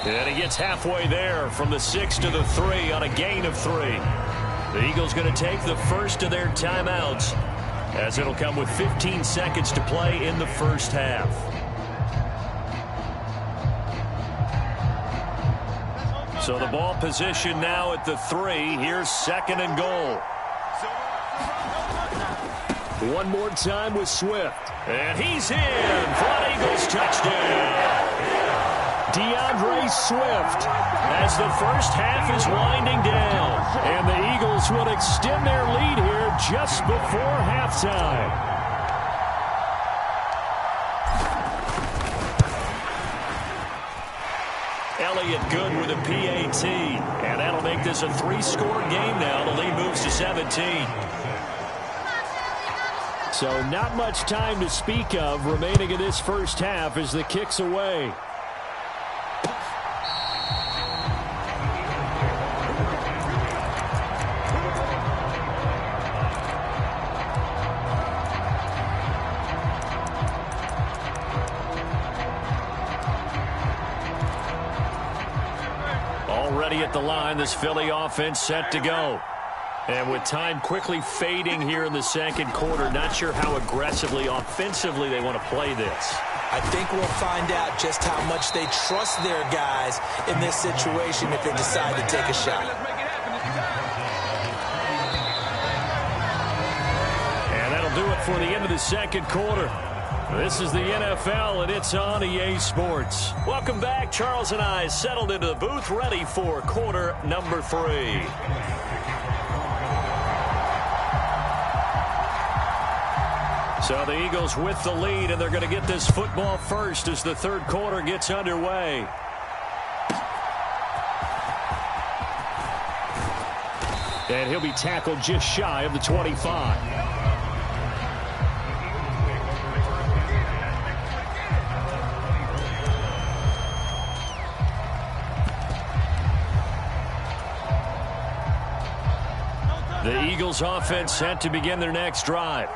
And he gets halfway there from the 6 to the 3 on a gain of 3. The Eagles going to take the first of their timeouts as it'll come with 15 seconds to play in the first half. So the ball position now at the 3. Here's 2nd and goal. One more time with Swift. And he's in for an Eagles touchdown. DeAndre Swift as the first half is winding down. And the Eagles will extend their lead here just before halftime. Elliott good with a PAT. And that'll make this a 3-score game now. The lead moves to 17. So not much time to speak of remaining in this first half as the kick's away. Already at the line, this Philly offense set to go. And with time quickly fading here in the second quarter, not sure how aggressively, offensively they want to play this. I think we'll find out just how much they trust their guys in this situation if they decide to take a shot. And that'll do it for the end of the second quarter. This is the NFL, and it's on EA Sports. Welcome back. Charles and I settled into the booth, ready for quarter number 3. So the Eagles with the lead, and they're going to get this football first as the third quarter gets underway. And he'll be tackled just shy of the 25. The Eagles offense set to begin their next drive.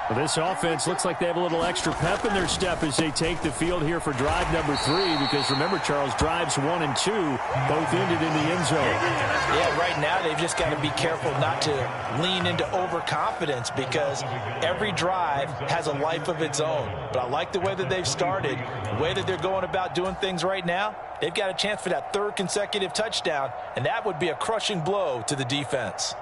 Well, this offense looks like they have a little extra pep in their step as they take the field here for drive number 3, because remember, Charles, drives 1 and 2 both ended in the end zone. Yeah, right now they've just got to be careful not to lean into overconfidence, because every drive has a life of its own. But I like the way that they've started, the way that they're going about doing things right now. They've got a chance for that 3rd consecutive touchdown, and that would be a crushing blow to the defense.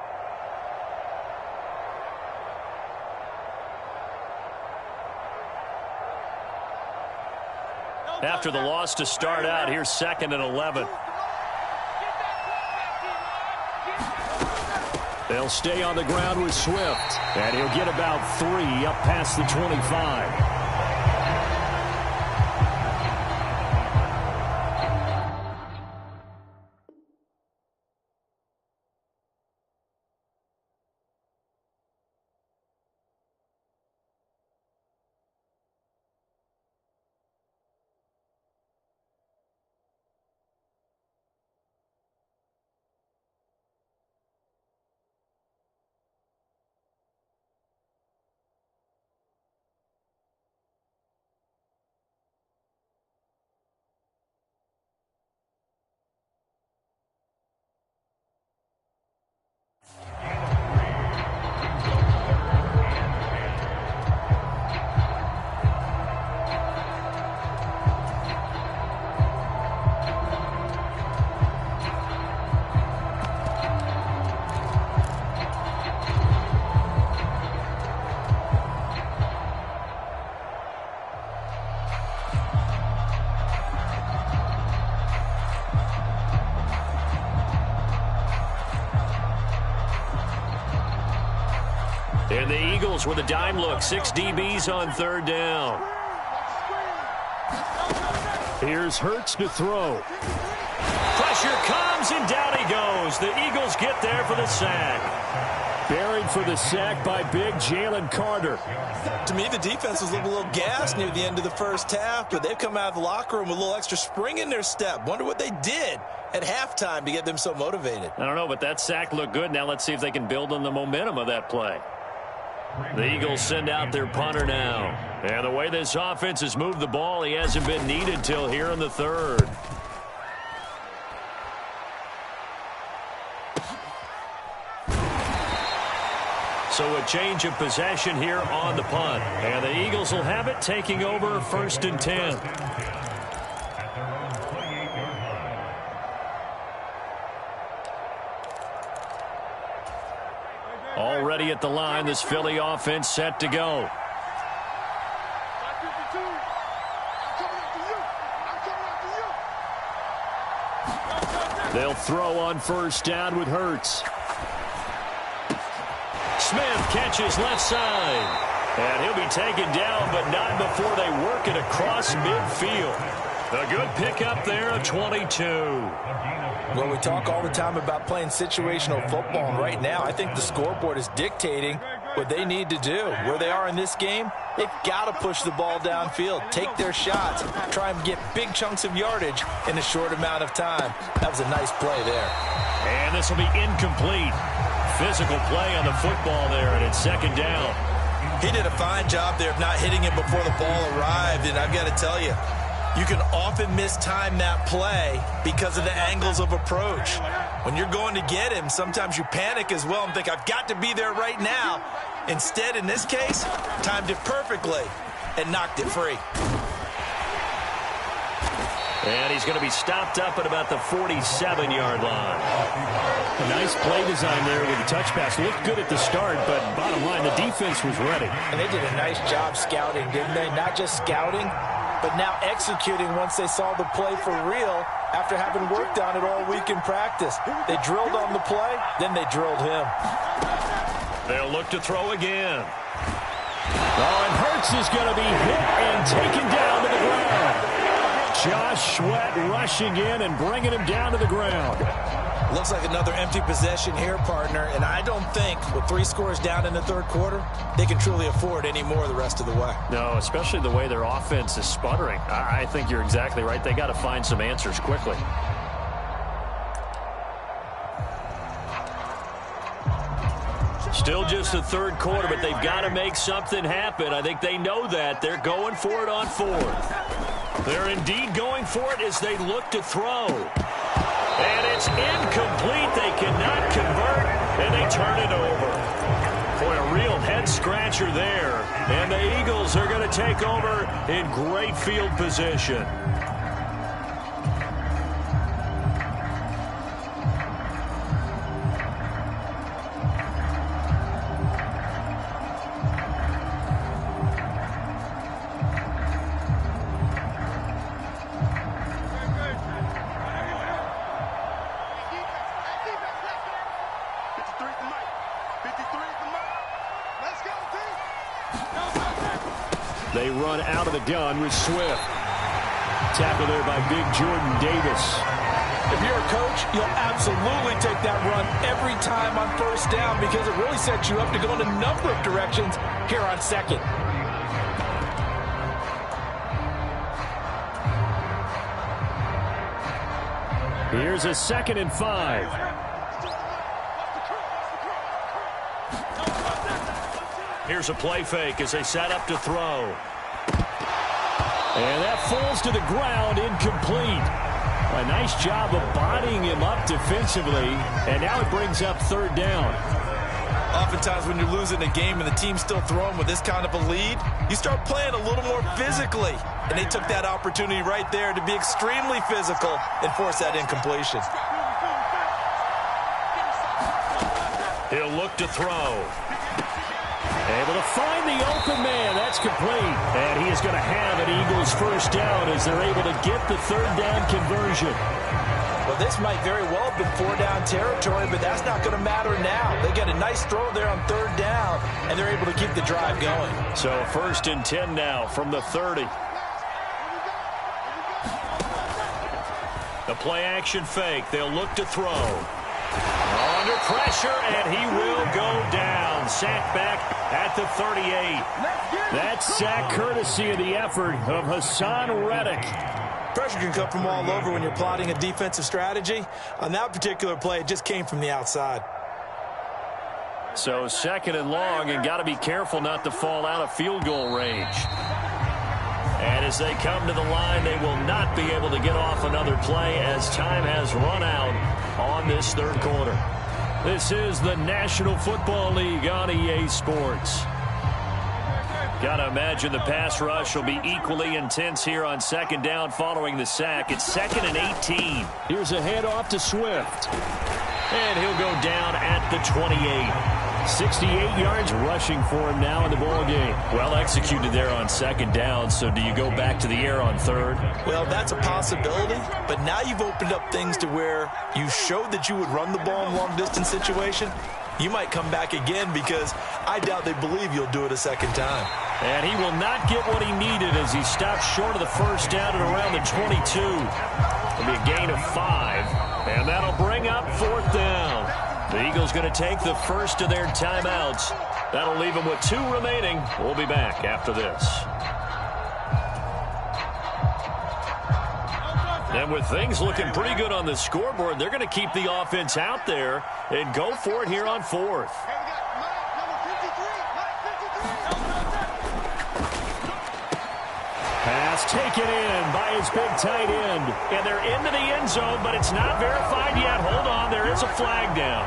After the loss to start out, here's 2nd and 11. They'll stay on the ground with Swift, and he'll get about 3 up past the 25. And the Eagles with a dime look. 6 DBs on 3rd down. Here's Hurts to throw. Pressure comes, and down he goes. The Eagles get there for the sack. Buried for the sack by big Jalen Carter. To me, the defense was looking a little gassed near the end of the first half, but they've come out of the locker room with a little extra spring in their step. Wonder what they did at halftime to get them so motivated. I don't know, but that sack looked good. Now let's see if they can build on the momentum of that play. The Eagles send out their punter now. And the way this offense has moved the ball, he hasn't been needed till here in the 3rd. So a change of possession here on the punt. And the Eagles will have it, taking over 1st and 10. Already at the line, this Philly offense set to go. They'll throw on 1st down with Hurts. Smith catches left side. And he'll be taken down, but not before they work it across midfield. A good pickup there, a 22. Well, we talk all the time about playing situational football, and right now I think the scoreboard is dictating what they need to do. Where they are in this game, they've got to push the ball downfield, take their shots, try and get big chunks of yardage in a short amount of time. That was a nice play there. And this will be incomplete. Physical play on the football there, and it's 2nd down. He did a fine job there of not hitting it before the ball arrived, and I've got to tell you, you can often mistime that play because of the angles of approach. When you're going to get him, sometimes you panic as well and think, I've got to be there right now. Instead, in this case, timed it perfectly and knocked it free. And he's going to be stopped up at about the 47-yard line. A nice play design there with the touch pass. Looked good at the start, but bottom line, the defense was ready. And they did a nice job scouting, didn't they? Not just scouting, but now executing once they saw the play for real after having worked on it all week in practice. They drilled on the play, then they drilled him. They'll look to throw again. Oh, and Hurts is going to be hit and taken down to the ground. Josh Sweat rushing in and bringing him down to the ground. Looks like another empty possession here, partner, and I don't think with 3 scores down in the 3rd quarter, they can truly afford any more the rest of the way. No, especially the way their offense is sputtering. I think you're exactly right. They got to find some answers quickly. Still just the 3rd quarter, but they've got to make something happen. I think they know that. They're going for it on 4th. They're indeed going for it as they look to throw. And it's incomplete. They cannot convert, and they turn it over. Boy, a real head-scratcher there. And the Eagles are going to take over in great field position. They run out of the gun with Swift. Tackle there by big Jordan Davis. If you're a coach, you'll absolutely take that run every time on first down because it really sets you up to go in a number of directions here on second. Here's a 2nd and 5. Here's a play fake as they set up to throw. And that falls to the ground, incomplete. A nice job of bodying him up defensively, and now it brings up 3rd down. Oftentimes when you're losing a game and the team's still throwing with this kind of a lead, you start playing a little more physically. And they took that opportunity right there to be extremely physical and force that incompletion. He'll look to throw. Able to find the open man. That's complete. And he is going to have an Eagles 1st down as they're able to get the 3rd down conversion. Well, this might very well have been 4-down territory, but that's not going to matter now. They get a nice throw there on 3rd down, and they're able to keep the drive going. So 1st and 10 now from the 30. The play-action fake. They'll look to throw. Under pressure, and he will go down. Sacked back at the 38. That sack courtesy of the effort of Hassan Reddick. Pressure can come from all over when you're plotting a defensive strategy. On that particular play, it just came from the outside. So 2nd and long, and got to be careful not to fall out of field goal range. And as they come to the line, they will not be able to get off another play as time has run out on this 3rd quarter. This is the National Football League on EA Sports. Got to imagine the pass rush will be equally intense here on 2nd down following the sack. It's 2nd and 18. Here's a handoff to Swift. And he'll go down at the 28. 68 yards rushing for him now in the ball game. Well executed there on 2nd down. So do you go back to the air on 3rd? Well, that's a possibility. But now you've opened up things to where you showed that you would run the ball in a long-distance situation. You might come back again because I doubt they believe you'll do it a 2nd time. And he will not get what he needed as he stops short of the 1st down at around the 22. It'll be a gain of 5. And that'll bring up 4th down. The Eagles going to take the first of their timeouts. That'll leave them with 2 remaining. We'll be back after this. And with things looking pretty good on the scoreboard, they're going to keep the offense out there and go for it here on 4th. Pass taken in by his big tight end. And they're into the end zone, but it's not verified yet. Hold on, there is a flag down.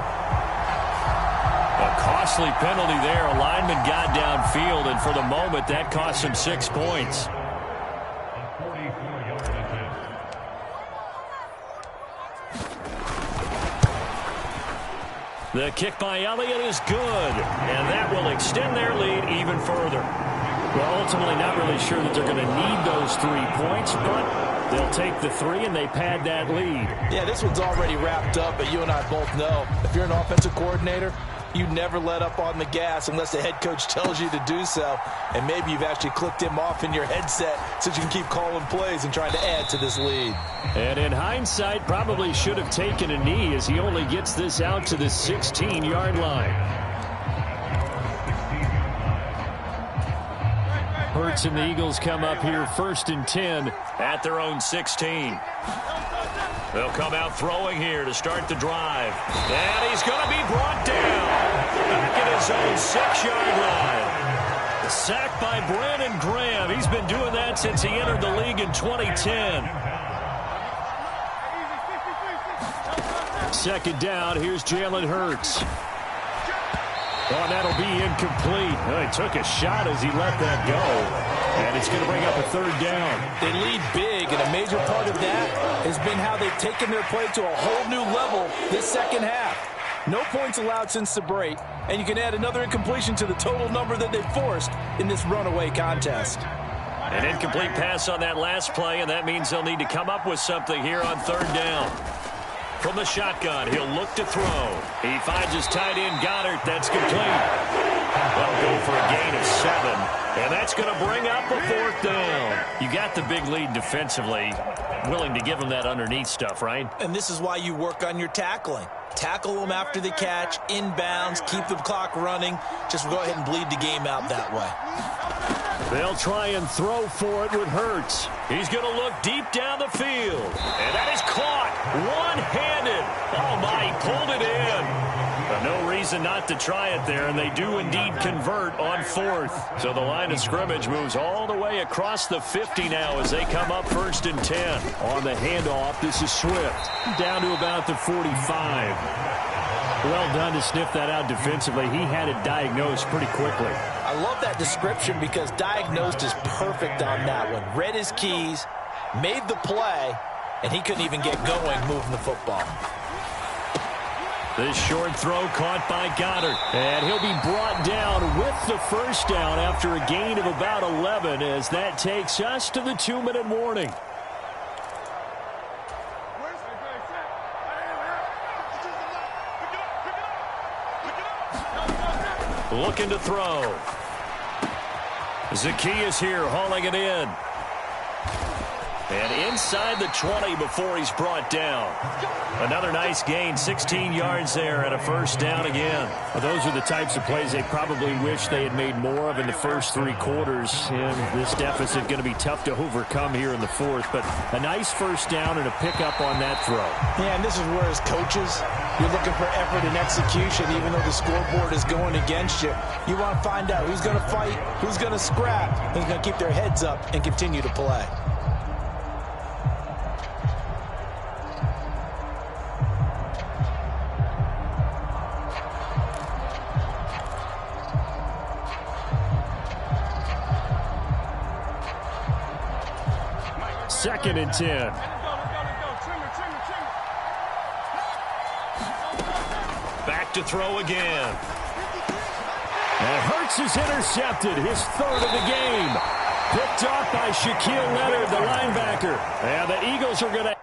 A costly penalty there. A lineman got downfield, and for the moment, that cost him 6 points. The kick by Elliott is good, and that will extend their lead even further. Well, ultimately not really sure that they're going to need those 3 points, but they'll take the 3 and they pad that lead. Yeah, this one's already wrapped up, but you and I both know if you're an offensive coordinator, you never let up on the gas unless the head coach tells you to do so. And maybe you've actually clicked him off in your headset so you can keep calling plays and trying to add to this lead. And in hindsight, probably should have taken a knee as he only gets this out to the 16-yard line. Hurts and the Eagles come up here 1st and 10 at their own 16. They'll come out throwing here to start the drive. And he's going to be brought down back at his own 6-yard line. The sack by Brandon Graham. He's been doing that since he entered the league in 2010. 2nd down. Here's Jalen Hurts. Oh, that'll be incomplete. Well, he took a shot as he let that go. And it's going to bring up a 3rd down. They lead big, and a major part of that has been how they've taken their play to a whole new level this 2nd half. No points allowed since the break, and you can add another incompletion to the total number that they forced in this runaway contest. An incomplete pass on that last play, and that means they'll need to come up with something here on 3rd down. From the shotgun, he'll look to throw. He finds his tight end, Goddard. That's complete. They'll go for a gain of 7. And that's going to bring up a 4th down. You got the big lead defensively. Willing to give him that underneath stuff, right? And this is why you work on your tackling. Tackle them after the catch, inbounds, keep the clock running. Just go ahead and bleed the game out that way. They'll try and throw for it with Hurts. He's going to look deep down the field. And that is caught one-handed. Oh, my, he pulled it in. But no reason not to try it there, and they do indeed convert on 4th. So the line of scrimmage moves all the way across the 50 now as they come up 1st and 10. On the handoff, this is Swift. Down to about the 45. Well done to sniff that out defensively. He had it diagnosed pretty quickly. I love that description because diagnosed is perfect on that one. Read his keys, made the play, and he couldn't even get going moving the football. This short throw caught by Goddard. And he'll be brought down with the 1st down after a gain of about 11 as that takes us to the 2-minute warning. Looking to throw. Zacchaeus here hauling it in. And inside the 20 before he's brought down. Another nice gain, 16 yards there and a 1st down again. Well, those are the types of plays they probably wish they had made more of in the first 3 quarters. And this deficit going to be tough to overcome here in the 4th. But a nice 1st down and a pickup on that throw. Yeah, and this is where as coaches, you're looking for effort and execution even though the scoreboard is going against you. You want to find out who's going to fight, who's going to scrap, who's going to keep their heads up and continue to play. Second and 10. Back to throw again. And Hurts is intercepted, his 3rd of the game. Picked off by Shaquille Leonard, the linebacker. And the Eagles are going to